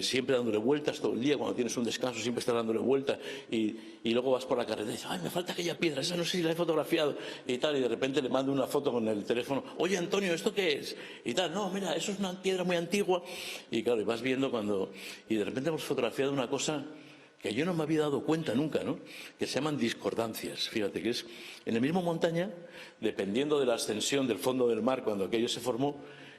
siempre dándole vueltas todo el día. Cuando tienes un descanso siempre estás dándole vueltas y luego vas por la carretera y dices, ay, me falta aquella piedra, esa no sé si la he fotografiado y tal, y de repente le mando una foto con el teléfono, oye Antonio, ¿esto qué es? Y tal, no, mira, eso es una piedra muy antigua. Y claro, y vas viendo y de repente hemos fotografiado una cosa que yo no me había dado cuenta nunca, ¿no? Que se llaman discordancias. Fíjate que es en la misma montaña, dependiendo de la ascensión del fondo del mar cuando aquello se formó,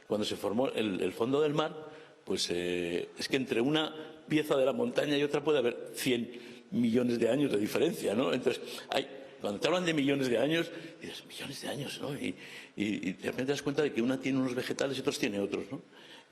cuando se formó el fondo del mar, pues es que entre una pieza de la montaña y otra puede haber 100 millones de años de diferencia, ¿no? Entonces, cuando te hablan de millones de años, dices, millones de años, ¿no? Y de repente te das cuenta de que una tiene unos vegetales y otros tiene otros, ¿no?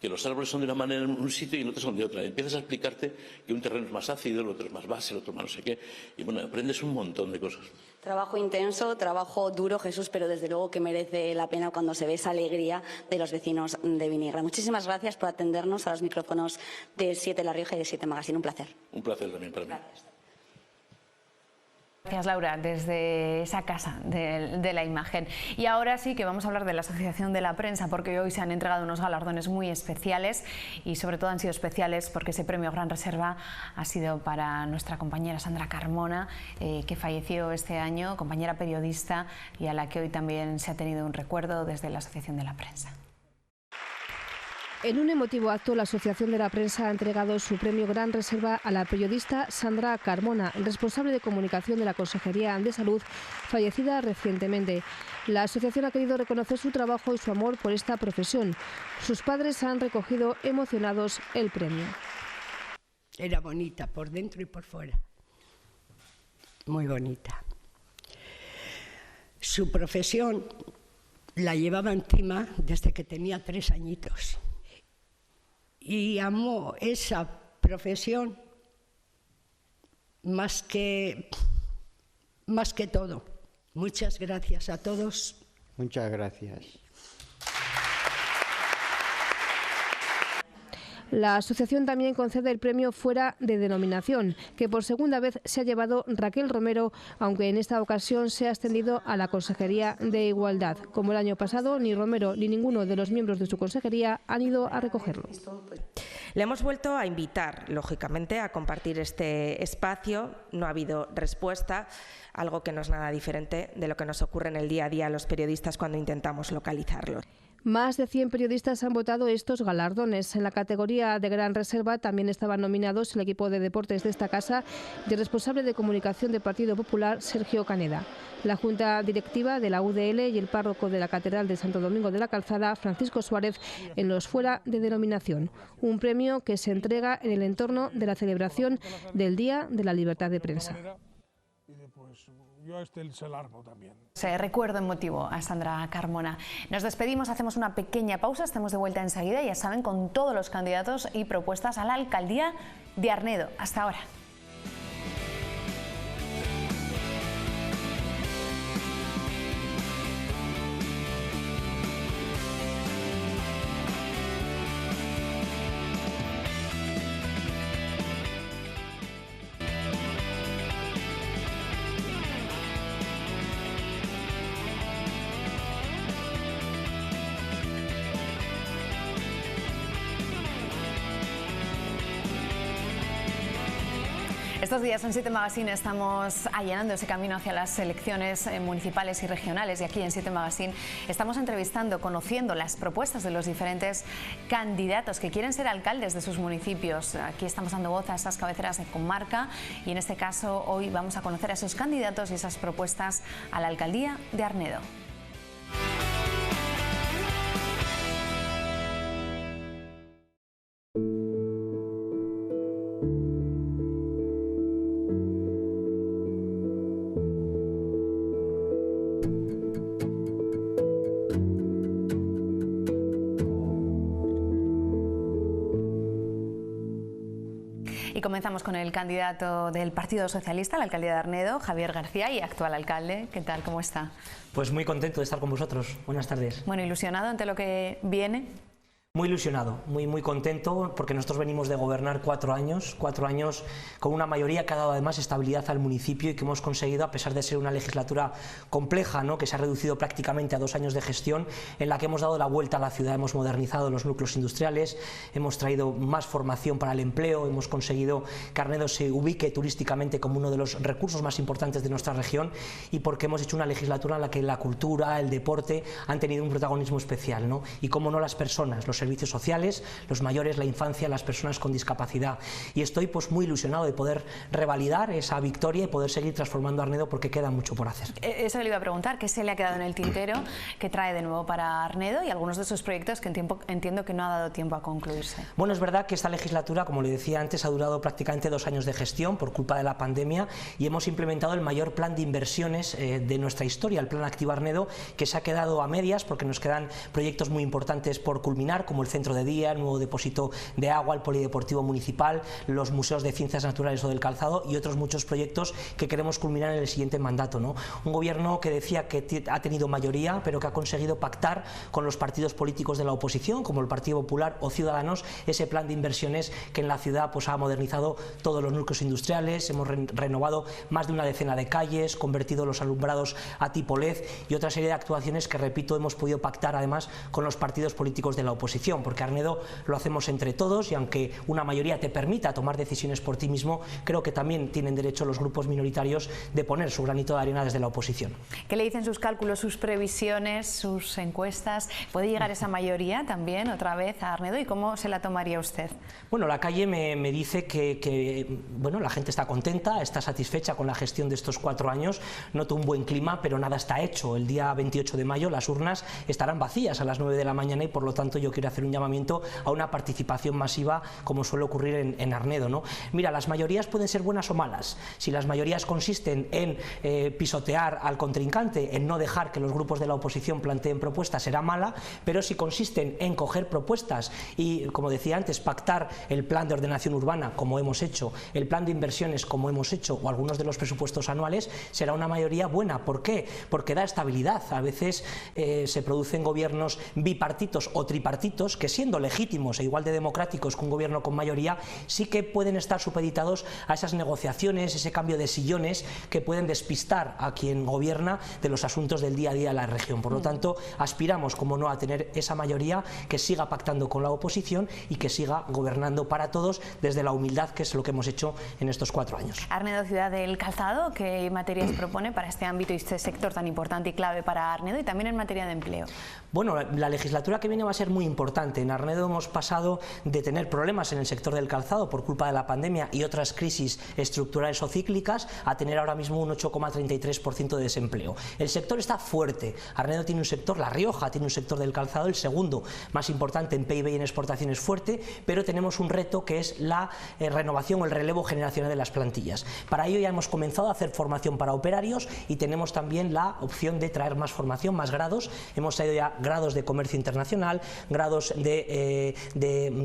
Que los árboles son de una manera en un sitio y en otro son de otra. Y empiezas a explicarte que un terreno es más ácido, el otro es más base, el otro más no sé qué. Y bueno, aprendes un montón de cosas. Trabajo intenso, trabajo duro, Jesús, pero desde luego que merece la pena cuando se ve esa alegría de los vecinos de Viniegra. Muchísimas gracias por atendernos a los micrófonos de 7 La Rioja y de 7 Magazine. Un placer. Un placer también para mí. Gracias. Gracias, Laura, desde esa casa de la imagen. Y ahora sí que vamos a hablar de la Asociación de la Prensa, porque hoy se han entregado unos galardones muy especiales y sobre todo han sido especiales porque ese premio Gran Reserva ha sido para nuestra compañera Sandra Carmona, que falleció este año, compañera periodista y a la que hoy también se ha tenido un recuerdo desde la Asociación de la Prensa. En un emotivo acto, la Asociación de la Prensa ha entregado su premio Gran Reserva a la periodista Sandra Carmona, responsable de comunicación de la Consejería de Salud, fallecida recientemente. La asociación ha querido reconocer su trabajo y su amor por esta profesión. Sus padres han recogido emocionados el premio. Era bonita por dentro y por fuera. Muy bonita. Su profesión la llevaba encima desde que tenía 3 añitos. Y amó esa profesión más que todo. Muchas gracias a todos. Muchas gracias. La asociación también concede el premio fuera de denominación, que por segunda vez se ha llevado Raquel Romero, aunque en esta ocasión se ha extendido a la Consejería de Igualdad. Como el año pasado, ni Romero ni ninguno de los miembros de su consejería han ido a recogerlo. Le hemos vuelto a invitar, lógicamente, a compartir este espacio. No ha habido respuesta, algo que no es nada diferente de lo que nos ocurre en el día a día a los periodistas cuando intentamos localizarlo. Más de 100 periodistas han votado estos galardones. En la categoría de Gran Reserva también estaban nominados el equipo de deportes de esta casa y el responsable de comunicación del Partido Popular, Sergio Caneda. La Junta Directiva de la UDL y el párroco de la Catedral de Santo Domingo de la Calzada, Francisco Suárez, en los fuera de denominación. Un premio que se entrega en el entorno de la celebración del Día de la Libertad de Prensa. Yo se largo también. Se recuerdo emotivo a Sandra Carmona. Nos despedimos, hacemos una pequeña pausa, estamos de vuelta enseguida, ya saben, con todos los candidatos y propuestas a la alcaldía de Arnedo. Hasta ahora. Estos días en 7 Magazine estamos allanando ese camino hacia las elecciones municipales y regionales, y aquí en 7 Magazine estamos entrevistando, conociendo las propuestas de los diferentes candidatos que quieren ser alcaldes de sus municipios. Aquí estamos dando voz a esas cabeceras de comarca y en este caso hoy vamos a conocer a esos candidatos y esas propuestas a la alcaldía de Arnedo. Y comenzamos con el candidato del Partido Socialista a la alcaldía de Arnedo, Javier García, y actual alcalde. ¿Qué tal? ¿Cómo está? Pues muy contento de estar con vosotros. Buenas tardes. Bueno, ¿ilusionado ante lo que viene? Muy ilusionado, muy contento, porque nosotros venimos de gobernar 4 años con una mayoría que ha dado además estabilidad al municipio y que hemos conseguido, a pesar de ser una legislatura compleja, ¿no?, que se ha reducido prácticamente a 2 años de gestión, en la que hemos dado la vuelta a la ciudad, hemos modernizado los núcleos industriales, hemos traído más formación para el empleo, hemos conseguido que Arnedo se ubique turísticamente como uno de los recursos más importantes de nuestra región, y porque hemos hecho una legislatura en la que la cultura, el deporte han tenido un protagonismo especial, ¿no? Y cómo no las personas, los servicios sociales, los mayores, la infancia, las personas con discapacidad. Y estoy pues muy ilusionado de poder revalidar esa victoria y poder seguir transformando Arnedo, porque queda mucho por hacer. Eso le iba a preguntar, ¿qué se le ha quedado en el tintero? ¿Qué trae de nuevo para Arnedo y algunos de esos proyectos que entiendo que no ha dado tiempo a concluirse? Bueno, es verdad que esta legislatura, como le decía antes, ha durado prácticamente 2 años de gestión por culpa de la pandemia, y hemos implementado el mayor plan de inversiones de nuestra historia, el Plan Activa Arnedo, que se ha quedado a medias porque nos quedan proyectos muy importantes por culminar, como el centro de día, el nuevo depósito de agua, el polideportivo municipal, los museos de ciencias naturales o del calzado y otros muchos proyectos que queremos culminar en el siguiente mandato, ¿no? Un gobierno que decía que ha tenido mayoría, pero que ha conseguido pactar con los partidos políticos de la oposición, como el Partido Popular o Ciudadanos, ese plan de inversiones que en la ciudad pues ha modernizado todos los núcleos industriales, hemos renovado más de una decena de calles, convertido los alumbrados a tipo LED y otra serie de actuaciones que, repito, hemos podido pactar además con los partidos políticos de la oposición, porque Arnedo lo hacemos entre todos, y aunque una mayoría te permita tomar decisiones por ti mismo, creo que también tienen derecho los grupos minoritarios de poner su granito de arena desde la oposición. ¿Qué le dicen sus cálculos, sus previsiones, sus encuestas? ¿Puede llegar esa mayoría también otra vez a Arnedo y cómo se la tomaría usted? Bueno, la calle me dice que bueno, la gente está contenta, está satisfecha con la gestión de estos 4 años, noto un buen clima, pero nada está hecho. El día 28 de mayo las urnas estarán vacías a las 9 de la mañana y por lo tanto yo quiero hacer un llamamiento a una participación masiva, como suele ocurrir en Arnedo, ¿no? Mira, las mayorías pueden ser buenas o malas. Si las mayorías consisten en pisotear al contrincante, en no dejar que los grupos de la oposición planteen propuestas, será mala, pero si consisten en coger propuestas y, como decía antes, pactar el plan de ordenación urbana, como hemos hecho, el plan de inversiones, como hemos hecho, o algunos de los presupuestos anuales, será una mayoría buena. ¿Por qué? Porque da estabilidad. A veces se producen gobiernos bipartitos o tripartitos ámbitos que, siendo legítimos e igual de democráticos que un gobierno con mayoría, sí que pueden estar supeditados a esas negociaciones, ese cambio de sillones que pueden despistar a quien gobierna de los asuntos del día a día de la región. Por lo tanto, aspiramos, como no, a tener esa mayoría que siga pactando con la oposición y que siga gobernando para todos desde la humildad, que es lo que hemos hecho en estos 4 años. Arnedo, ciudad del calzado, ¿qué materias propone para este ámbito y este sector tan importante y clave para Arnedo, y también en materia de empleo? Bueno, la legislatura que viene va a ser muy importante. En Arnedo hemos pasado de tener problemas en el sector del calzado por culpa de la pandemia y otras crisis estructurales o cíclicas a tener ahora mismo un 8,33% de desempleo. El sector está fuerte. Arnedo tiene un sector, La Rioja tiene un sector del calzado, el segundo más importante en PIB y en exportaciones fuerte, pero tenemos un reto que es la renovación o el relevo generacional de las plantillas. Para ello ya hemos comenzado a hacer formación para operarios y tenemos también la opción de traer más formación, más grados. Hemos traído ya grados de comercio internacional, grados de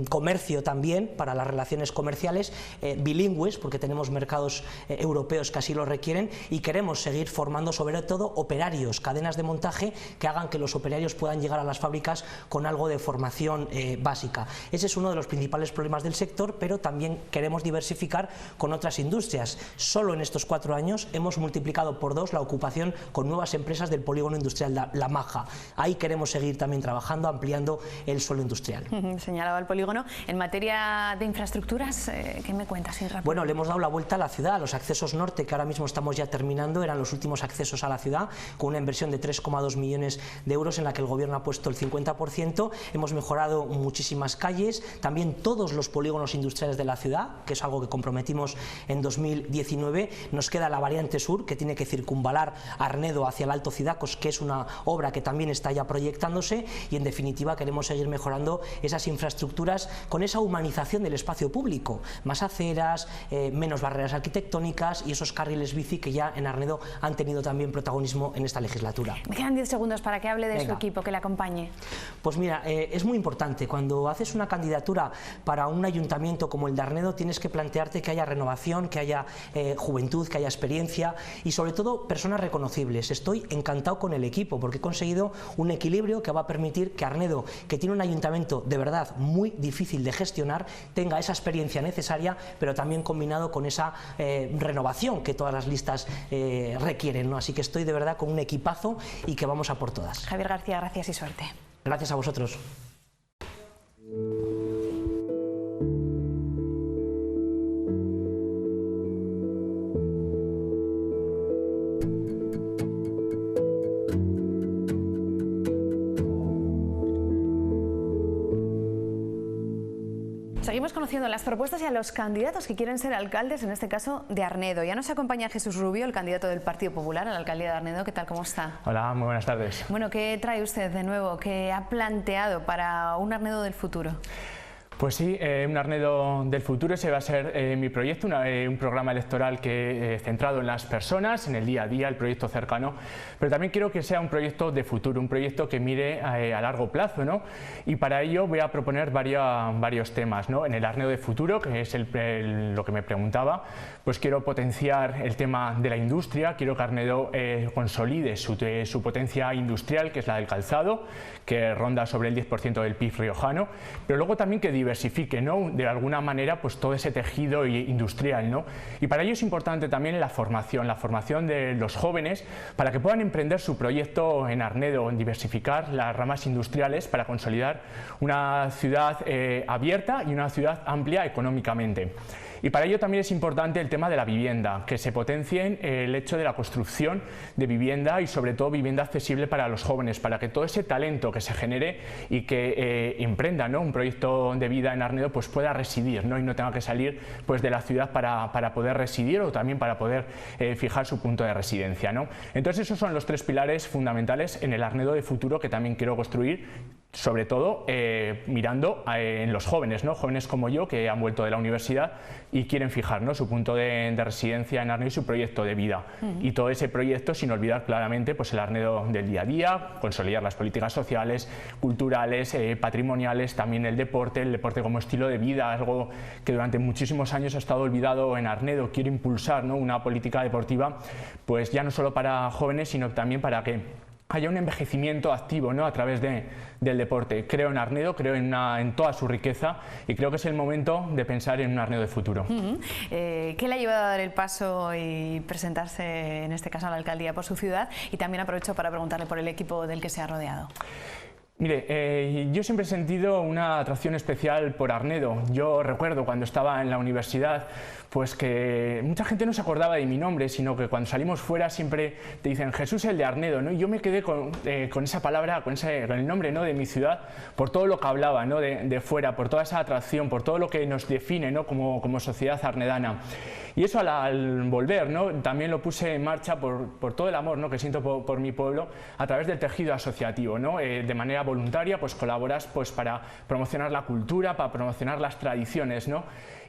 comercio también para las relaciones comerciales, bilingües, porque tenemos mercados europeos que así lo requieren, y queremos seguir formando sobre todo operarios, cadenas de montaje que hagan que los operarios puedan llegar a las fábricas con algo de formación básica. Ese es uno de los principales problemas del sector, pero también queremos diversificar con otras industrias. Solo en estos 4 años hemos multiplicado por 2 la ocupación con nuevas empresas del polígono industrial La Maja. Ahí queremos seguir también trabajando, ampliando el suelo industrial. Señalaba el polígono. En materia de infraestructuras, ¿qué me cuentas? Bueno, le hemos dado la vuelta a la ciudad. Los accesos norte, que ahora mismo estamos ya terminando, eran los últimos accesos a la ciudad, con una inversión de 3,2 millones de euros en la que el gobierno ha puesto el 50%. Hemos mejorado muchísimas calles, también todos los polígonos industriales de la ciudad, que es algo que comprometimos en 2019. Nos queda la variante sur, que tiene que circunvalar Arnedo hacia el Alto Cidacos, que es una obra que también está ya proyectándose, y en definitiva queremos seguir mejorando esas infraestructuras con esa humanización del espacio público, más aceras, menos barreras arquitectónicas y esos carriles bici que ya en Arnedo han tenido también protagonismo en esta legislatura. Me quedan 10 segundos para que hable de su equipo, que le acompañe. Pues mira, es muy importante. Cuando haces una candidatura para un ayuntamiento como el de Arnedo, tienes que plantearte que haya renovación, que haya juventud, que haya experiencia y sobre todo personas reconocibles. Estoy encantado con el equipo porque he conseguido un equilibrio que va a permitir que Arnedo, que tiene un ayuntamiento de verdad muy difícil de gestionar, tenga esa experiencia necesaria, pero también combinado con esa renovación que todas las listas requieren, ¿no? Así que estoy de verdad con un equipazo y que vamos a por todas. Javier García, gracias y suerte. Gracias a vosotros. Seguimos conociendo las propuestas y a los candidatos que quieren ser alcaldes, en este caso de Arnedo. Ya nos acompaña Jesús Rubio, el candidato del Partido Popular a la alcaldía de Arnedo. ¿Qué tal? ¿Cómo está? Hola, muy buenas tardes. Bueno, ¿qué trae usted de nuevo? ¿Qué ha planteado para un Arnedo del futuro? Pues sí, un Arnedo del futuro, ese va a ser mi proyecto, un programa electoral que centrado en las personas, en el día a día, el proyecto cercano, pero también quiero que sea un proyecto de futuro, un proyecto que mire a largo plazo, ¿no? Y para ello voy a proponer varios temas, ¿no? En el Arnedo de futuro, que es lo que me preguntaba, pues quiero potenciar el tema de la industria, quiero que Arnedo consolide su potencia industrial, que es la del calzado, que ronda sobre el 10% del PIB riojano, pero luego también que diversifique, ¿no? De alguna manera, pues todo ese tejido industrial, ¿no? Y para ello es importante también la formación de los jóvenes para que puedan emprender su proyecto en Arnedo, en diversificar las ramas industriales para consolidar una ciudad abierta y una ciudad amplia económicamente. Y para ello también es importante el tema de la vivienda, que se potencie el hecho de la construcción de vivienda y sobre todo vivienda accesible para los jóvenes, para que todo ese talento que se genere y que emprenda, ¿no? Un proyecto de vida en Arnedo pues pueda residir, ¿no? Y no tenga que salir pues de la ciudad para poder residir o también para poder fijar su punto de residencia, ¿no? Entonces esos son los 3 pilares fundamentales en el Arnedo de futuro que también quiero construir, sobre todo mirando en los jóvenes, ¿no? Jóvenes como yo que han vuelto de la universidad y quieren fijar, ¿no? Su punto de residencia en Arnedo y su proyecto de vida. Y todo ese proyecto sin olvidar claramente pues el Arnedo del día a día, consolidar las políticas sociales, culturales, patrimoniales, también el deporte como estilo de vida, algo que durante muchísimos años ha estado olvidado en Arnedo. Quiero impulsar, ¿no? Una política deportiva pues ya no solo para jóvenes, sino también para que haya un envejecimiento activo, ¿no?, a través del deporte. Creo en Arnedo, creo en toda su riqueza y creo que es el momento de pensar en un Arnedo de futuro. ¿Qué le ha llevado a dar el paso y presentarse, en este caso, a la alcaldía por su ciudad? Y también aprovecho para preguntarle por el equipo del que se ha rodeado. Mire, yo siempre he sentido una atracción especial por Arnedo. Yo recuerdo cuando estaba en la universidad, pues que mucha gente no se acordaba de mi nombre, sino que cuando salimos fuera siempre te dicen Jesús el de Arnedo, ¿no? Y yo me quedé con esa palabra, con el nombre, ¿no?, de mi ciudad, por todo lo que hablaba, ¿no?, de fuera, por toda esa atracción, por todo lo que nos define, ¿no?, como sociedad arnedana. Y eso al volver, ¿no?, también lo puse en marcha por todo el amor, ¿no?, que siento por mi pueblo a través del tejido asociativo, ¿no? De manera voluntaria pues colaboras pues para promocionar la cultura, para promocionar las tradiciones, ¿no?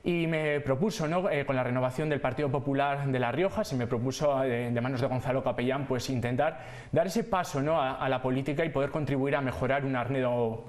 Y me propuso, ¿no?, con la renovación del Partido Popular de La Rioja, se me propuso de manos de Gonzalo Capellán pues intentar dar ese paso, ¿no?, a la política y poder contribuir a mejorar Arnedo,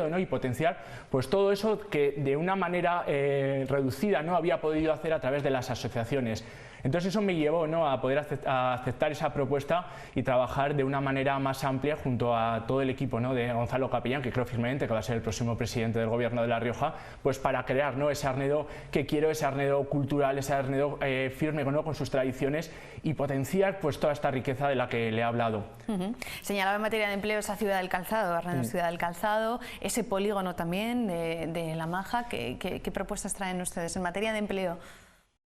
¿no?, y potenciar pues todo eso que de una manera reducida no había podido hacer a través de las asociaciones. Entonces eso me llevó, ¿no?, a poder aceptar esa propuesta y trabajar de una manera más amplia junto a todo el equipo, ¿no?, de Gonzalo Capellán, que creo firmemente que va a ser el próximo presidente del Gobierno de La Rioja, pues para crear, ¿no?, ese Arnedo que quiero, ese Arnedo cultural, ese Arnedo firme, ¿no?, con sus tradiciones y potenciar pues toda esta riqueza de la que le he hablado. Señalaba en materia de empleo esa ciudad del calzado, Arnedo Ciudad del Calzado, ese polígono también de La Maja. ¿Qué propuestas traen ustedes en materia de empleo?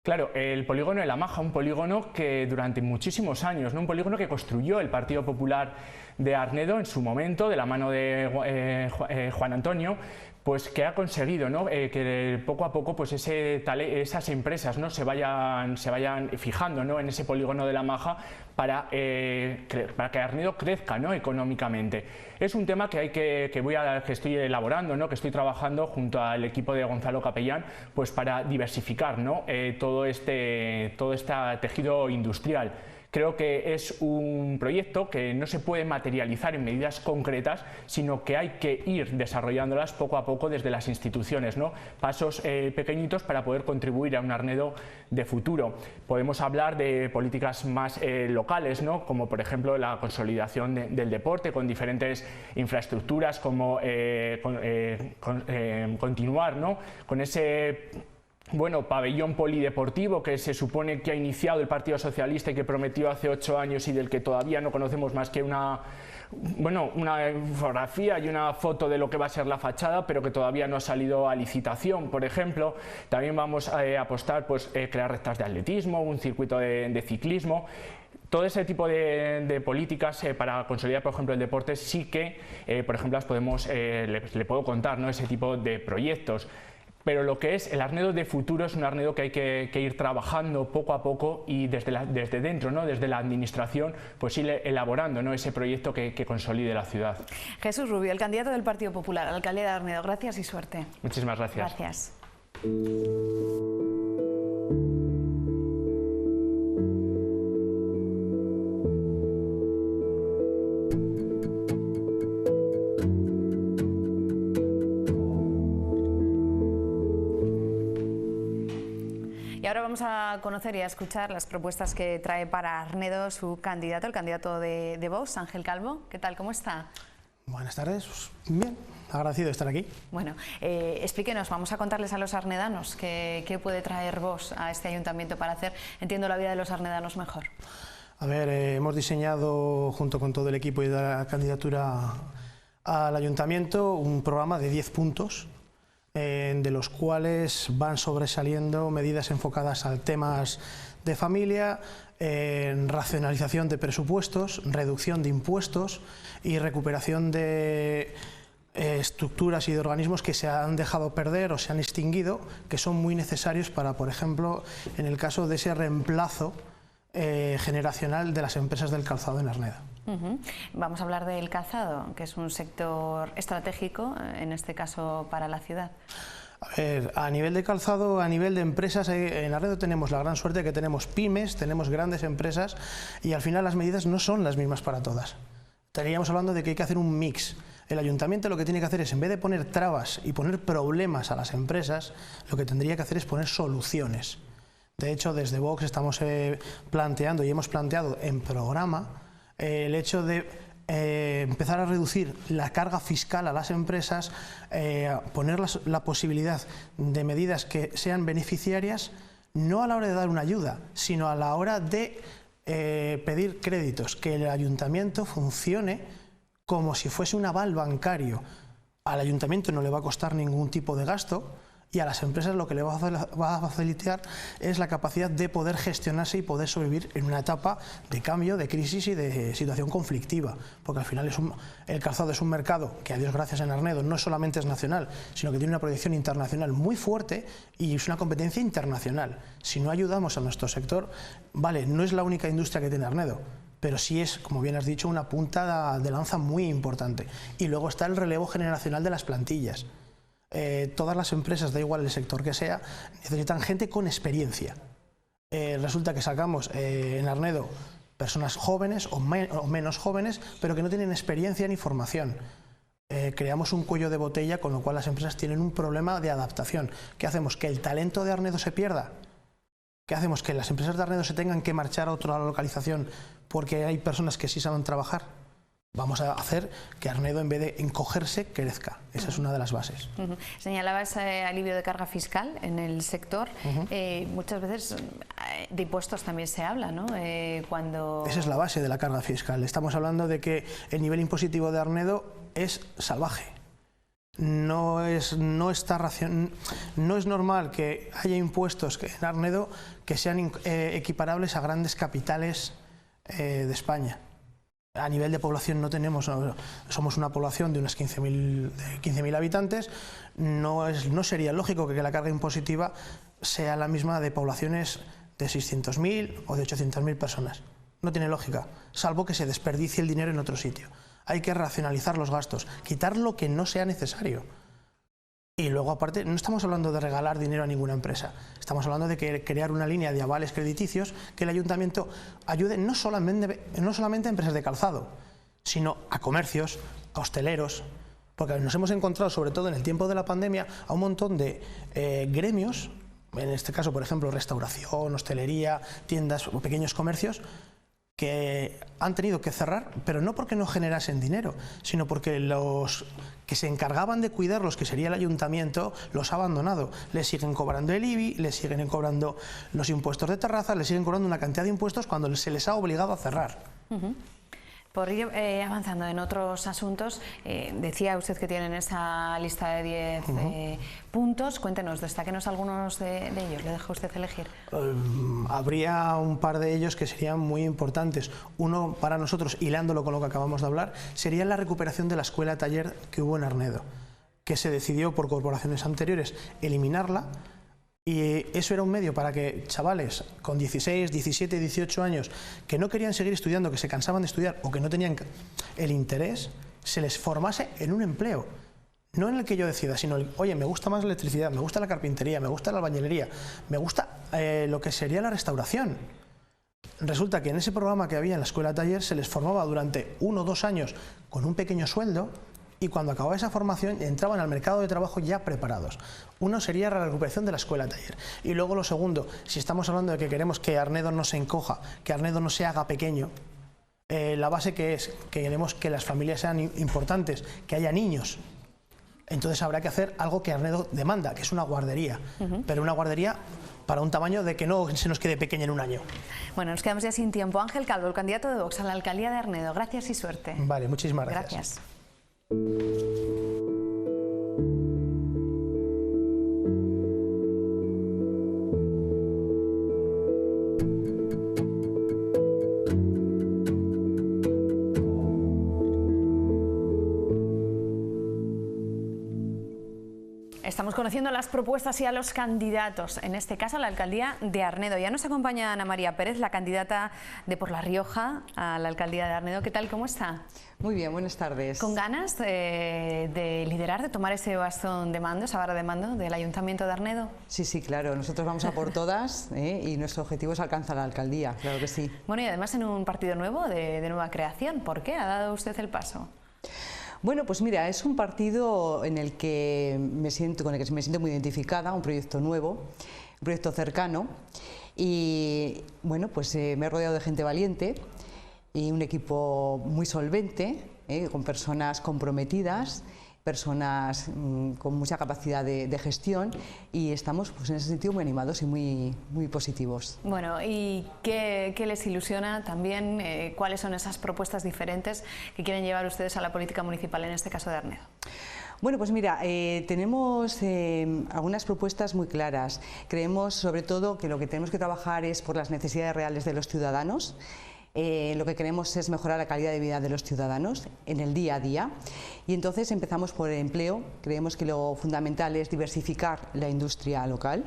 Claro, el polígono de La Maja, un polígono que durante muchísimos años, ¿no?, un polígono que construyó el Partido Popular de Arnedo en su momento, de la mano de Juan Antonio, pues que ha conseguido, ¿no?, que poco a poco pues esas empresas, ¿no?, se vayan fijando, ¿no?, en ese polígono de La Maja para que Arnedo crezca, ¿no?, económicamente. Es un tema que estoy elaborando, ¿no?, que estoy trabajando junto al equipo de Gonzalo Capellán, pues para diversificar, ¿no?, todo este tejido industrial. Creo que es un proyecto que no se puede materializar en medidas concretas, sino que hay que ir desarrollándolas poco a poco desde las instituciones, ¿no?, pasos pequeñitos para poder contribuir a un Arnedo de futuro. Podemos hablar de políticas más locales, ¿no?, como por ejemplo la consolidación del deporte con diferentes infraestructuras, como continuar, ¿no?, con ese pabellón polideportivo que se supone que ha iniciado el Partido Socialista y que prometió hace 8 años y del que todavía no conocemos más que una infografía y una foto de lo que va a ser la fachada, pero que todavía no ha salido a licitación, por ejemplo. También vamos a apostar pues crear rectas de atletismo, un circuito de ciclismo. Todo ese tipo de políticas para consolidar, por ejemplo, el deporte, sí que, por ejemplo, le puedo contar, ¿no?, ese tipo de proyectos. Pero lo que es el Arnedo de futuro es un Arnedo que hay que ir trabajando poco a poco y desde dentro, ¿no?, desde la administración, pues ir elaborando, ¿no?, ese proyecto que consolide la ciudad. Jesús Rubio, el candidato del Partido Popular, alcalde de Arnedo, gracias y suerte. Muchísimas gracias. Gracias. Y ahora vamos a conocer y a escuchar las propuestas que trae para Arnedo su candidato, el candidato de Vox, Ángel Calvo. ¿Qué tal? ¿Cómo está? Buenas tardes. Bien, agradecido de estar aquí. Bueno, explíquenos, vamos a contarles a los arnedanos qué puede traer Vox a este ayuntamiento para hacer, entiendo, la vida de los arnedanos mejor. A ver, hemos diseñado junto con todo el equipo y de la candidatura al ayuntamiento un programa de 10 puntos, de los cuales van sobresaliendo medidas enfocadas a temas de familia, racionalización de presupuestos, reducción de impuestos y recuperación de estructuras y de organismos que se han dejado perder o se han extinguido, que son muy necesarios para, por ejemplo, en el caso de ese reemplazo generacional de las empresas del calzado en Arnedo. Vamos a hablar del calzado, que es un sector estratégico, en este caso para la ciudad. A ver, a nivel de calzado, a nivel de empresas, en Arnedo tenemos la gran suerte de que tenemos pymes, tenemos grandes empresas y al final las medidas no son las mismas para todas. Estaríamos hablando de que hay que hacer un mix. El ayuntamiento lo que tiene que hacer es, en vez de poner trabas y poner problemas a las empresas, lo que tendría que hacer es poner soluciones. De hecho, desde Vox estamos planteando y hemos planteado en programa El hecho de empezar a reducir la carga fiscal a las empresas, poner la posibilidad de medidas que sean beneficiarias, no a la hora de dar una ayuda, sino a la hora de pedir créditos, que el ayuntamiento funcione como si fuese un aval bancario. Al ayuntamiento no le va a costar ningún tipo de gasto, y a las empresas lo que le va a facilitar es la capacidad de poder gestionarse y poder sobrevivir en una etapa de cambio, de crisis y de situación conflictiva, porque al final el calzado es un mercado que, a Dios gracias, en Arnedo no solamente es nacional, sino que tiene una proyección internacional muy fuerte y es una competencia internacional. Si no ayudamos a nuestro sector, vale, no es la única industria que tiene Arnedo, pero sí es, como bien has dicho, una punta de lanza muy importante. Y luego está el relevo generacional de las plantillas. Todas las empresas, da igual el sector que sea, necesitan gente con experiencia. Resulta que sacamos en Arnedo personas jóvenes o menos jóvenes, pero que no tienen experiencia ni formación. Creamos un cuello de botella, con lo cual las empresas tienen un problema de adaptación. ¿Qué hacemos? ¿Que el talento de Arnedo se pierda? ¿Qué hacemos? ¿Que las empresas de Arnedo se tengan que marchar a otra localización porque hay personas que sí saben trabajar? Vamos a hacer que Arnedo, en vez de encogerse, crezca. Esa es una de las bases. Señalaba ese alivio de carga fiscal en el sector. Muchas veces de impuestos también se habla, ¿no? Esa es la base de la carga fiscal. Estamos hablando de que el nivel impositivo de Arnedo es salvaje. No es normal que haya impuestos en Arnedo que sean equiparables a grandes capitales de España. A nivel de población no tenemos, somos una población de unos 15.000 habitantes, no sería lógico que la carga impositiva sea la misma de poblaciones de 600.000 o de 800.000 personas. No tiene lógica, salvo que se desperdicie el dinero en otro sitio. Hay que racionalizar los gastos, quitar lo que no sea necesario. Y luego, aparte, no estamos hablando de regalar dinero a ninguna empresa, estamos hablando de crear una línea de avales crediticios que el ayuntamiento ayude no solamente a empresas de calzado, sino a comercios, a hosteleros, porque nos hemos encontrado, sobre todo en el tiempo de la pandemia, a un montón de gremios, en este caso, por ejemplo, restauración, hostelería, tiendas o pequeños comercios, que han tenido que cerrar, pero no porque no generasen dinero, sino porque los que se encargaban de cuidarlos, que sería el ayuntamiento, los ha abandonado. Les siguen cobrando el IBI, les siguen cobrando los impuestos de terraza, les siguen cobrando una cantidad de impuestos cuando se les ha obligado a cerrar. Por ir avanzando en otros asuntos, decía usted que tienen esa lista de 10 puntos. Cuéntenos, destáquenos algunos de ellos, le dejo a usted elegir. Habría un par de ellos que serían muy importantes. Uno, para nosotros, hilándolo con lo que acabamos de hablar, sería la recuperación de la escuela-taller que hubo en Arnedo, que se decidió por corporaciones anteriores eliminarla. Y eso era un medio para que chavales con 16, 17, 18 años que no querían seguir estudiando, que se cansaban de estudiar o que no tenían el interés, se les formase en un empleo. No en el que yo decida, sino, oye, me gusta más la electricidad, me gusta la carpintería, me gusta la albañilería, me gusta lo que sería la restauración. Resulta que en ese programa que había en la escuela taller se les formaba durante 1 o 2 años con un pequeño sueldo, y cuando acababa esa formación entraban al mercado de trabajo ya preparados. Uno sería la recuperación de la escuela taller. Y luego lo segundo, si estamos hablando de que queremos que Arnedo no se encoja, que Arnedo no se haga pequeño, la base que es que queremos que las familias sean importantes, que haya niños. Entonces habrá que hacer algo que Arnedo demanda, que es una guardería, pero una guardería para un tamaño de que no se nos quede pequeña en un año. Bueno, nos quedamos ya sin tiempo. Ángel Calvo, el candidato de Vox a la alcaldía de Arnedo. Gracias y suerte. Vale, muchísimas gracias. Gracias. Estamos conociendo las propuestas y a los candidatos, en este caso a la alcaldía de Arnedo. Ya nos acompaña Ana María Pérez, la candidata de Por la Rioja a la alcaldía de Arnedo. ¿Qué tal? ¿Cómo está? Muy bien, buenas tardes. ¿Con ganas de liderar, de tomar ese bastón de mando, esa vara de mando del Ayuntamiento de Arnedo? Sí, sí, claro. Nosotros vamos a por todas y nuestro objetivo es alcanzar la alcaldía, claro que sí. Bueno, y además en un partido nuevo, de nueva creación. ¿Por qué ha dado usted el paso? Bueno, pues mira, es un partido en el que me siento muy identificada, un proyecto nuevo, un proyecto cercano y bueno, pues me he rodeado de gente valiente y un equipo muy solvente, con personas comprometidas, personas con mucha capacidad de gestión, y estamos pues, en ese sentido muy animados y muy positivos. Bueno, ¿y qué les ilusiona también? ¿Cuáles son esas propuestas diferentes que quieren llevar ustedes a la política municipal, en este caso de Arnedo? Bueno, pues mira, tenemos algunas propuestas muy claras. Creemos sobre todo que lo que tenemos que trabajar es por las necesidades reales de los ciudadanos. Lo que queremos es mejorar la calidad de vida de los ciudadanos en el día a día, y entonces empezamos por el empleo. Creemos que lo fundamental es diversificar la industria local.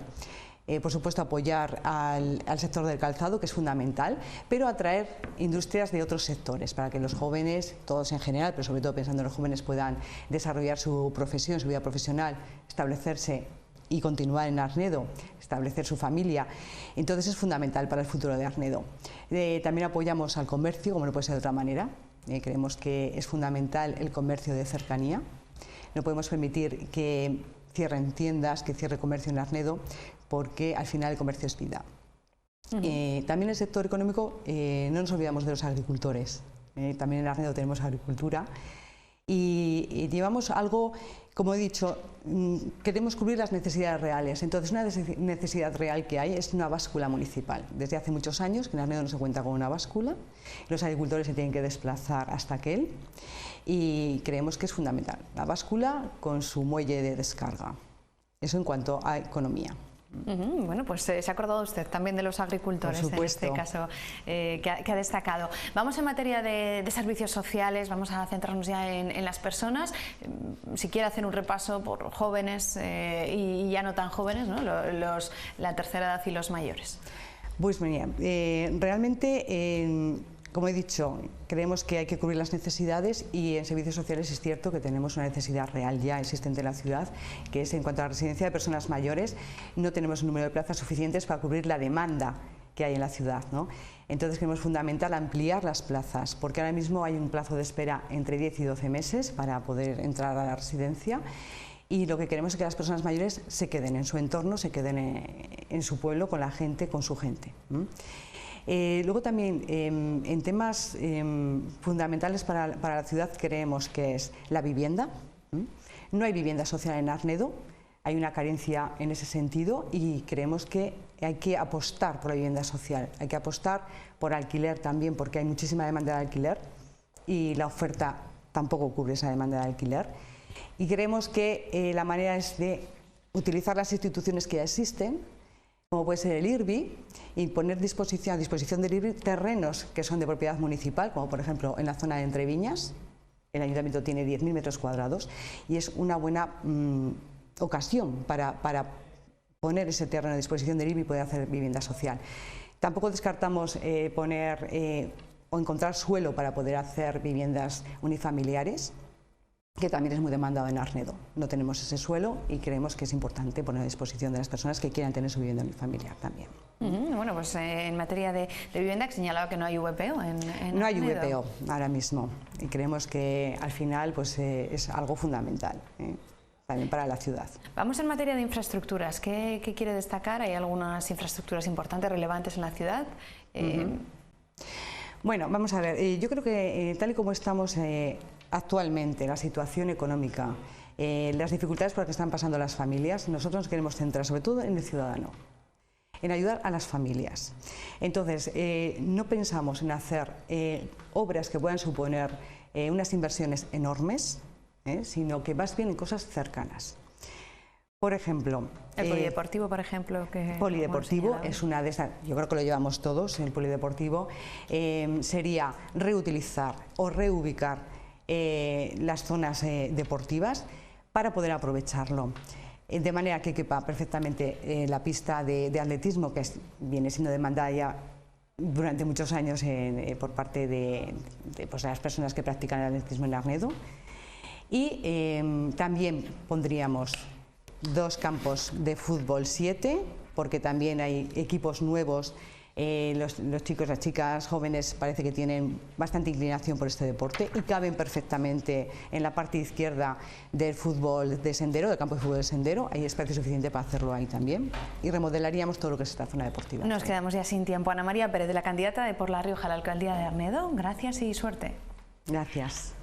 Por supuesto, apoyar al sector del calzado, que es fundamental, pero atraer industrias de otros sectores para que los jóvenes, todos en general, pero sobre todo pensando en los jóvenes, puedan desarrollar su profesión, su vida profesional, establecerse y continuar en Arnedo, establecer su familia. Entonces es fundamental para el futuro de Arnedo. También apoyamos al comercio, como no puede ser de otra manera. Creemos que es fundamental el comercio de cercanía. No podemos permitir que cierren tiendas, que cierre comercio en Arnedo, porque al final el comercio es vida. También el sector económico, no nos olvidamos de los agricultores. También en Arnedo tenemos agricultura y llevamos algo, como he dicho, queremos cubrir las necesidades reales. Entonces, una necesidad real que hay es una báscula municipal. Desde hace muchos años que en Arnedo no se cuenta con una báscula, los agricultores se tienen que desplazar hasta aquel, y creemos que es fundamental la báscula con su muelle de descarga. Eso en cuanto a economía. Bueno, pues se ha acordado usted también de los agricultores, en este caso, que ha destacado. Vamos en materia de servicios sociales, vamos a centrarnos ya en las personas. Si quiere hacer un repaso por jóvenes y ya no tan jóvenes, ¿no? La tercera edad y los mayores. Pues mira, realmente, como he dicho, creemos que hay que cubrir las necesidades, y en servicios sociales es cierto que tenemos una necesidad real ya existente en la ciudad, que es en cuanto a la residencia de personas mayores. No tenemos un número de plazas suficientes para cubrir la demanda que hay en la ciudad, ¿no? Entonces creemos fundamental ampliar las plazas, porque ahora mismo hay un plazo de espera entre 10 y 12 meses para poder entrar a la residencia, y lo que queremos es que las personas mayores se queden en su entorno, se queden en su pueblo, con la gente, con su gente. Luego también, en temas fundamentales para la ciudad, creemos que es la vivienda. No hay vivienda social en Arnedo, hay una carencia en ese sentido, y creemos que hay que apostar por la vivienda social, hay que apostar por alquiler también, porque hay muchísima demanda de alquiler y la oferta tampoco cubre esa demanda de alquiler. Y creemos que la manera es de utilizar las instituciones que ya existen, como puede ser el IRBI, y poner a disposición del IRBI terrenos que son de propiedad municipal, como por ejemplo en la zona de Entreviñas. El ayuntamiento tiene 10.000 metros cuadrados y es una buena ocasión para poner ese terreno a disposición del IRBI y poder hacer vivienda social. Tampoco descartamos poner o encontrar suelo para poder hacer viviendas unifamiliares, que también es muy demandado en Arnedo. No tenemos ese suelo y creemos que es importante poner a disposición de las personas que quieran tener su vivienda unifamiliar también. Bueno, pues en materia de vivienda, que señalaba que no hay VPO en No hay Arnedo. VPO ahora mismo, y creemos que al final pues, es algo fundamental también para la ciudad. Vamos en materia de infraestructuras. ¿Qué quiere destacar? ¿Hay algunas infraestructuras importantes, relevantes en la ciudad? Bueno, vamos a ver. Yo creo que tal y como estamos actualmente, la situación económica, las dificultades por las que están pasando las familias, nosotros nos queremos centrar sobre todo en el ciudadano, en ayudar a las familias. Entonces, no pensamos en hacer obras que puedan suponer unas inversiones enormes, sino que más bien en cosas cercanas. Por ejemplo, el polideportivo, por ejemplo. Polideportivo es una de esas, yo creo que lo llevamos todos, el polideportivo. Sería reutilizar o reubicar las zonas deportivas para poder aprovecharlo, de manera que quepa perfectamente la pista de atletismo, que viene siendo demandada ya durante muchos años por parte de las personas que practican el atletismo en Arnedo. Y también pondríamos 2 campos de fútbol 7, porque también hay equipos nuevos Los chicos, las chicas jóvenes parece que tienen bastante inclinación por este deporte y caben perfectamente en la parte izquierda del fútbol de sendero, del campo de fútbol de sendero. Hay espacio suficiente para hacerlo ahí también. Y remodelaríamos todo lo que es esta zona deportiva. Nos quedamos ya sin tiempo. Ana María Pérez, de la candidata de Por la Rioja a la alcaldía de Arnedo, gracias y suerte. Gracias.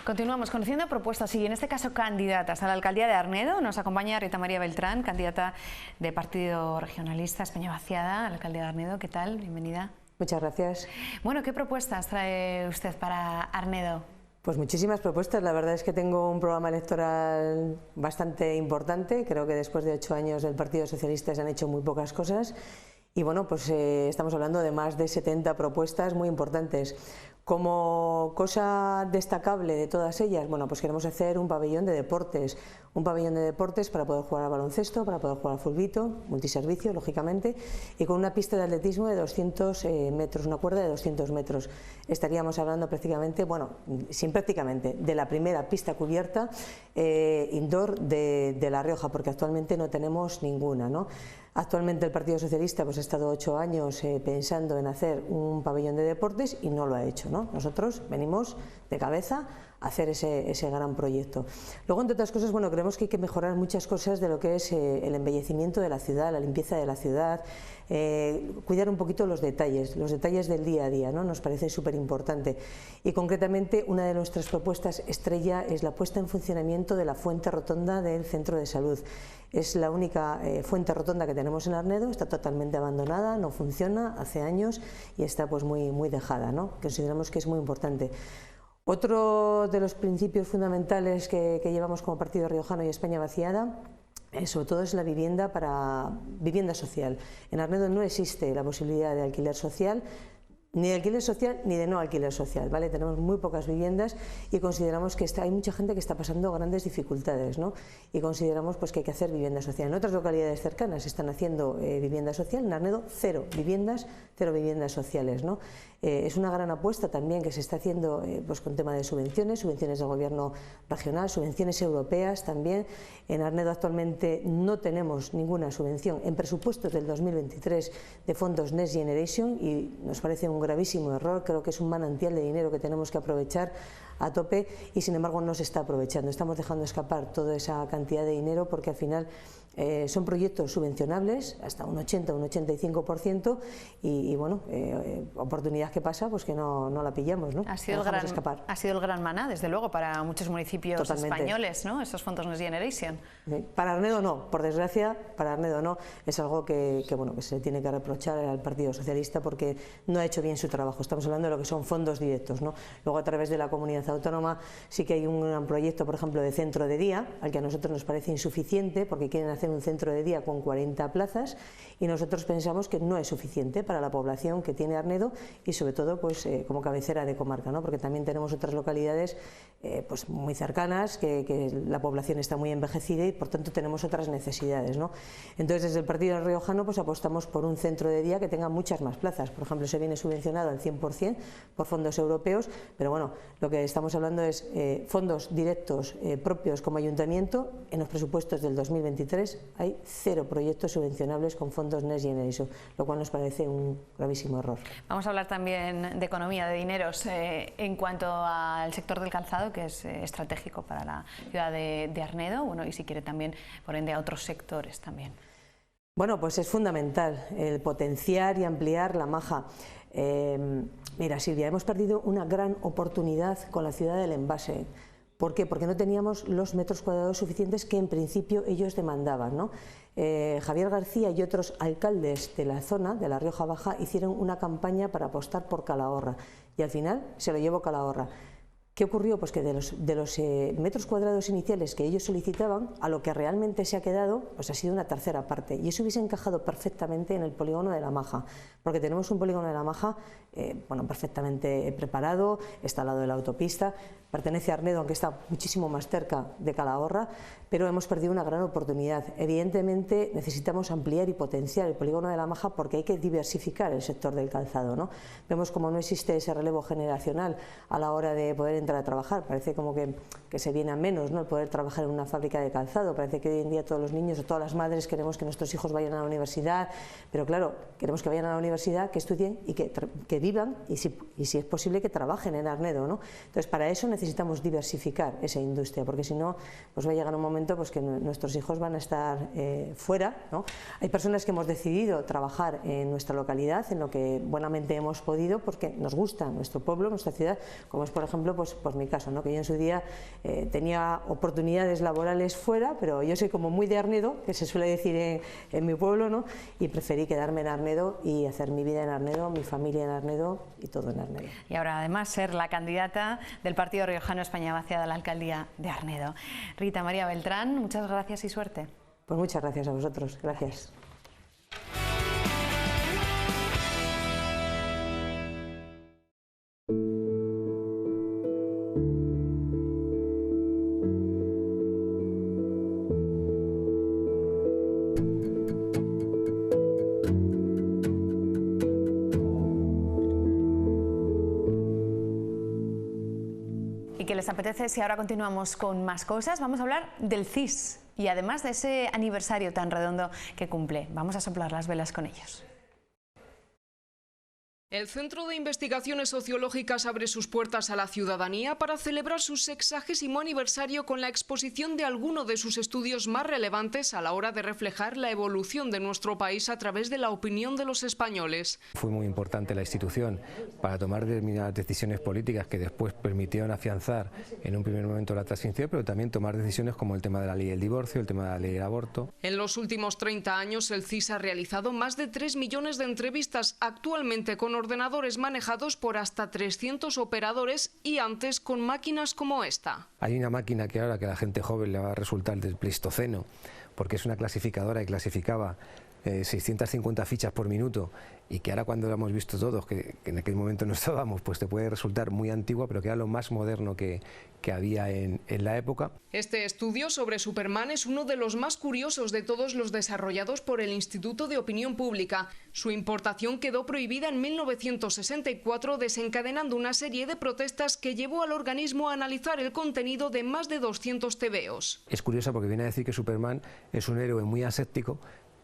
Continuamos conociendo propuestas y en este caso candidatas a la alcaldía de Arnedo. Nos acompaña Rita María Beltrán, candidata de Partido Regionalista España Vaciada a la alcaldía de Arnedo. ¿Qué tal? Bienvenida. Muchas gracias. Bueno, ¿qué propuestas trae usted para Arnedo? Pues muchísimas propuestas. La verdad es que tengo un programa electoral bastante importante. Creo que después de 8 años del Partido Socialista se han hecho muy pocas cosas. Y bueno, pues estamos hablando de más de 70 propuestas muy importantes. Como cosa destacable de todas ellas, bueno, pues queremos hacer un pabellón de deportes para poder jugar al baloncesto, para poder jugar al fulbito, multiservicio, lógicamente, y con una pista de atletismo de 200 metros, una cuerda de 200 metros. Estaríamos hablando prácticamente, bueno, de la primera pista cubierta indoor de La Rioja, porque actualmente no tenemos ninguna, ¿no? Actualmente el Partido Socialista pues ha estado 8 años pensando en hacer un pabellón de deportes y no lo ha hecho, ¿no? Nosotros venimos de cabeza a hacer ese gran proyecto. Luego, entre otras cosas, bueno, creemos que hay que mejorar muchas cosas de lo que es el embellecimiento de la ciudad, la limpieza de la ciudad, cuidar un poquito los detalles del día a día, ¿no? Nos parece súper importante. Y concretamente una de nuestras propuestas estrella es la puesta en funcionamiento de la fuente rotonda del centro de salud. Es la única fuente rotonda que tenemos en Arnedo, está totalmente abandonada, no funciona hace años y está pues muy dejada, ¿no? Consideramos que es muy importante. Otro de los principios fundamentales que llevamos como Partido Riojano y España Vaciada, sobre todo es la vivienda social. En Arnedo no existe la posibilidad de alquiler social, ni de alquiler social ni de no alquiler social, ¿vale? Tenemos muy pocas viviendas y consideramos que hay mucha gente que está pasando grandes dificultades, ¿no? Y consideramos pues que hay que hacer vivienda social. En otras localidades cercanas se están haciendo vivienda social, en Arnedo cero viviendas sociales, ¿no? Es una gran apuesta también que se está haciendo pues con tema de subvenciones del gobierno regional, subvenciones europeas también. En Arnedo actualmente no tenemos ninguna subvención en presupuestos del 2023 de fondos Next Generation y nos parece un gravísimo error. Creo que es un manantial de dinero que tenemos que aprovechar a tope y sin embargo no se está aprovechando. Estamos dejando escapar toda esa cantidad de dinero porque al final son proyectos subvencionables hasta un 80 o un 85% y bueno, oportunidad que pasa pues que no la pillamos, ¿no? Ha sido el gran maná, desde luego, para muchos municipios españoles, ¿no? Esos fondos Next Generation. Para Arnedo no, por desgracia, para Arnedo no. Es algo que se le tiene que reprochar al Partido Socialista porque no ha hecho bien su trabajo. Estamos hablando de lo que son fondos directos, ¿no? Luego a través de la comunidad autónoma sí que hay un gran proyecto, por ejemplo, de centro de día, al que a nosotros nos parece insuficiente porque quieren hacer un centro de día con 40 plazas y nosotros pensamos que no es suficiente para la población que tiene Arnedo y sobre todo pues como cabecera de comarca, ¿no? Porque también tenemos otras localidades pues muy cercanas que la población está muy envejecida y por tanto tenemos otras necesidades, ¿no? Entonces desde el Partido Riojano pues apostamos por un centro de día que tenga muchas más plazas. Por ejemplo, se viene subvencionado al 100% por fondos europeos, pero bueno, lo que estamos hablando es fondos directos propios como ayuntamiento. En los presupuestos del 2023 hay 0 proyectos subvencionables con fondos Next Generation, lo cual nos parece un gravísimo error. Vamos a hablar también de economía, de dineros, en cuanto al sector del calzado, que es estratégico para la ciudad de Arnedo, bueno, y si quiere también, por ende, a otros sectores también. Bueno, pues es fundamental el potenciar y ampliar la maja. Mira, Silvia, hemos perdido una gran oportunidad con la ciudad del envase. ¿Por qué? Porque no teníamos los metros cuadrados suficientes que en principio ellos demandaban, ¿no? Javier García y otros alcaldes de la zona, de la Rioja Baja, hicieron una campaña para apostar por Calahorra y al final se lo llevó Calahorra. ¿Qué ocurrió? Pues que de los metros cuadrados iniciales que ellos solicitaban, a lo que realmente se ha quedado, pues ha sido una tercera parte. Y eso hubiese encajado perfectamente en el polígono de La Maja, porque tenemos un polígono de La Maja bueno, perfectamente preparado, está al lado de la autopista, pertenece a Arnedo, aunque está muchísimo más cerca de Calahorra, pero hemos perdido una gran oportunidad. Evidentemente necesitamos ampliar y potenciar el polígono de La Maja porque hay que diversificar el sector del calzado, ¿no? Vemos como no existe ese relevo generacional a la hora de poder entrar a trabajar, parece como que se viene a menos, ¿no?, el poder trabajar en una fábrica de calzado. Parece que hoy en día todos los niños o todas las madres queremos que nuestros hijos vayan a la universidad, pero claro, queremos que vayan a la universidad, que estudien y que vivan y si es posible que trabajen en Arnedo, ¿no? Entonces para eso necesitamos diversificar esa industria, porque si no pues va a llegar un momento pues que nuestros hijos van a estar fuera, ¿no? Hay personas que hemos decidido trabajar en nuestra localidad, en lo que buenamente hemos podido, porque nos gusta nuestro pueblo, nuestra ciudad, como es por ejemplo pues mi caso, ¿no?, que yo en su día tenía oportunidades laborales fuera, pero yo soy como muy de Arnedo, que se suele decir en mi pueblo, ¿no?, y preferí quedarme en Arnedo y hacer mi vida en Arnedo, mi familia en Arnedo y todo en Arnedo. Y ahora además ser la candidata del Partido Riojano España Vaciada a la alcaldía de Arnedo. Rita María Beltrán, muchas gracias y suerte. Pues muchas gracias a vosotros, gracias. ¿Les apetece si ahora continuamos con más cosas? Vamos a hablar del CIS y además de ese aniversario tan redondo que cumple. Vamos a soplar las velas con ellos. El Centro de Investigaciones Sociológicas abre sus puertas a la ciudadanía para celebrar su 60º aniversario con la exposición de algunos de sus estudios más relevantes a la hora de reflejar la evolución de nuestro país a través de la opinión de los españoles. Fue muy importante la institución para tomar determinadas decisiones políticas que después permitieron afianzar en un primer momento la transición, pero también tomar decisiones como el tema de la ley del divorcio, el tema de la ley del aborto. En los últimos 30 años el CIS ha realizado más de 3 millones de entrevistas, actualmente con ordenadores manejados por hasta 300 operadores y antes con máquinas como esta. Hay una máquina que ahora que a la gente joven le va a resultar del Pleistoceno, porque es una clasificadora que clasificaba 650 fichas por minuto y que ahora cuando lo hemos visto todos, que en aquel momento no estábamos, pues te puede resultar muy antigua, pero que era lo más moderno que había en la época. Este estudio sobre Superman es uno de los más curiosos de todos los desarrollados por el Instituto de Opinión Pública. Su importación quedó prohibida en 1964, desencadenando una serie de protestas que llevó al organismo a analizar el contenido de más de 200 tebeos. Es curiosa porque viene a decir que Superman es un héroe muy aséptico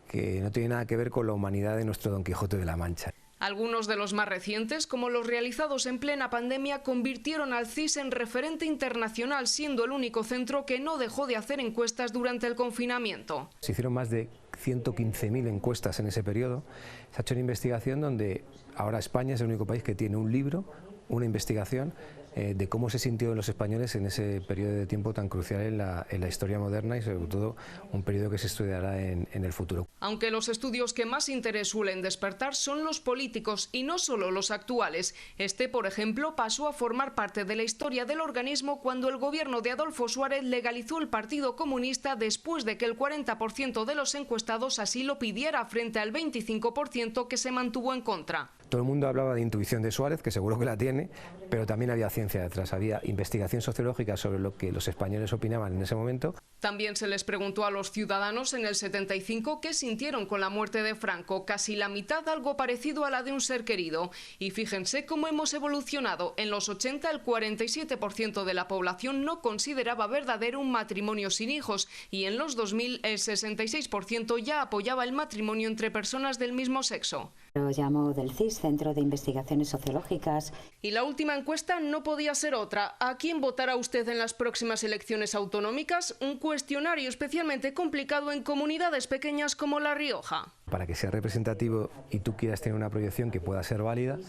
que no tiene nada que ver con la humanidad de nuestro Don Quijote de la Mancha. Algunos de los más recientes, como los realizados en plena pandemia, convirtieron al CIS en referente internacional, siendo el único centro que no dejó de hacer encuestas durante el confinamiento. Se hicieron más de 115.000 encuestas en ese periodo. Se ha hecho una investigación donde ahora España es el único país que tiene un libro, una investigación de cómo se sintieron los españoles en ese periodo de tiempo tan crucial en la historia moderna y sobre todo un periodo que se estudiará en el futuro. Aunque los estudios que más interés suelen despertar son los políticos y no solo los actuales. Este, por ejemplo, pasó a formar parte de la historia del organismo cuando el gobierno de Adolfo Suárez legalizó el Partido Comunista después de que el 40% de los encuestados así lo pidiera frente al 25% que se mantuvo en contra. Todo el mundo hablaba de intuición de Suárez, que seguro que la tiene, pero también había ciencia detrás, había investigación sociológica sobre lo que los españoles opinaban en ese momento. También se les preguntó a los ciudadanos en el 75 qué sintieron con la muerte de Franco, casi la mitad algo parecido a la de un ser querido. Y fíjense cómo hemos evolucionado. En los 80 el 47% de la población no consideraba verdadero un matrimonio sin hijos y en los 2000 el 66% ya apoyaba el matrimonio entre personas del mismo sexo. Lo llamo del CIS, Centro de Investigaciones Sociológicas. Y la última encuesta no podía ser otra. ¿A quién votará usted en las próximas elecciones autonómicas? Un cuestionario especialmente complicado en comunidades pequeñas como La Rioja. Para que sea representativo y tú quieras tener una proyección que pueda ser válida,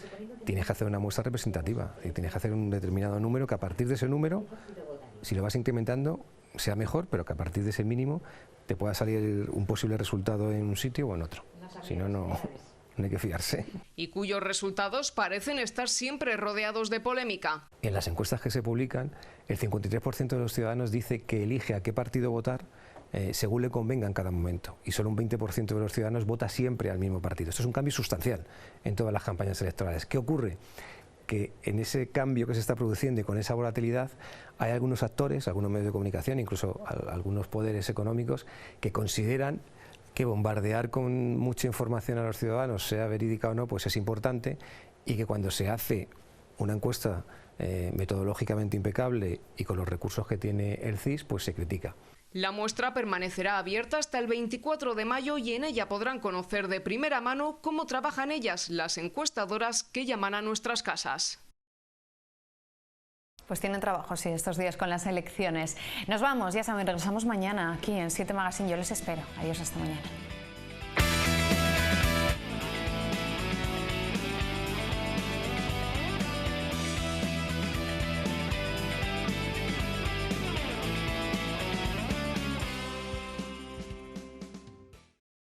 tienes que hacer una muestra representativa. Y tienes que hacer un determinado número que a partir de ese número, si lo vas incrementando, sea mejor, pero que a partir de ese mínimo te pueda salir un posible resultado en un sitio o en otro. Si no, no no hay que fiarse. Y cuyos resultados parecen estar siempre rodeados de polémica. En las encuestas que se publican, el 53% de los ciudadanos dice que elige a qué partido votar según le convenga en cada momento, y solo un 20% de los ciudadanos vota siempre al mismo partido. Esto es un cambio sustancial en todas las campañas electorales. ¿Qué ocurre? Que en ese cambio que se está produciendo y con esa volatilidad hay algunos actores, algunos medios de comunicación, incluso algunos poderes económicos que consideran que bombardear con mucha información a los ciudadanos, sea verídica o no, pues es importante, y que cuando se hace una encuesta metodológicamente impecable y con los recursos que tiene el CIS, pues se critica. La muestra permanecerá abierta hasta el 24 de mayo y en ella podrán conocer de primera mano cómo trabajan ellas, las encuestadoras que llaman a nuestras casas. Pues tienen trabajo, sí, estos días con las elecciones. Nos vamos, ya saben, regresamos mañana aquí en 7 Magazine. Yo les espero. Adiós, hasta mañana.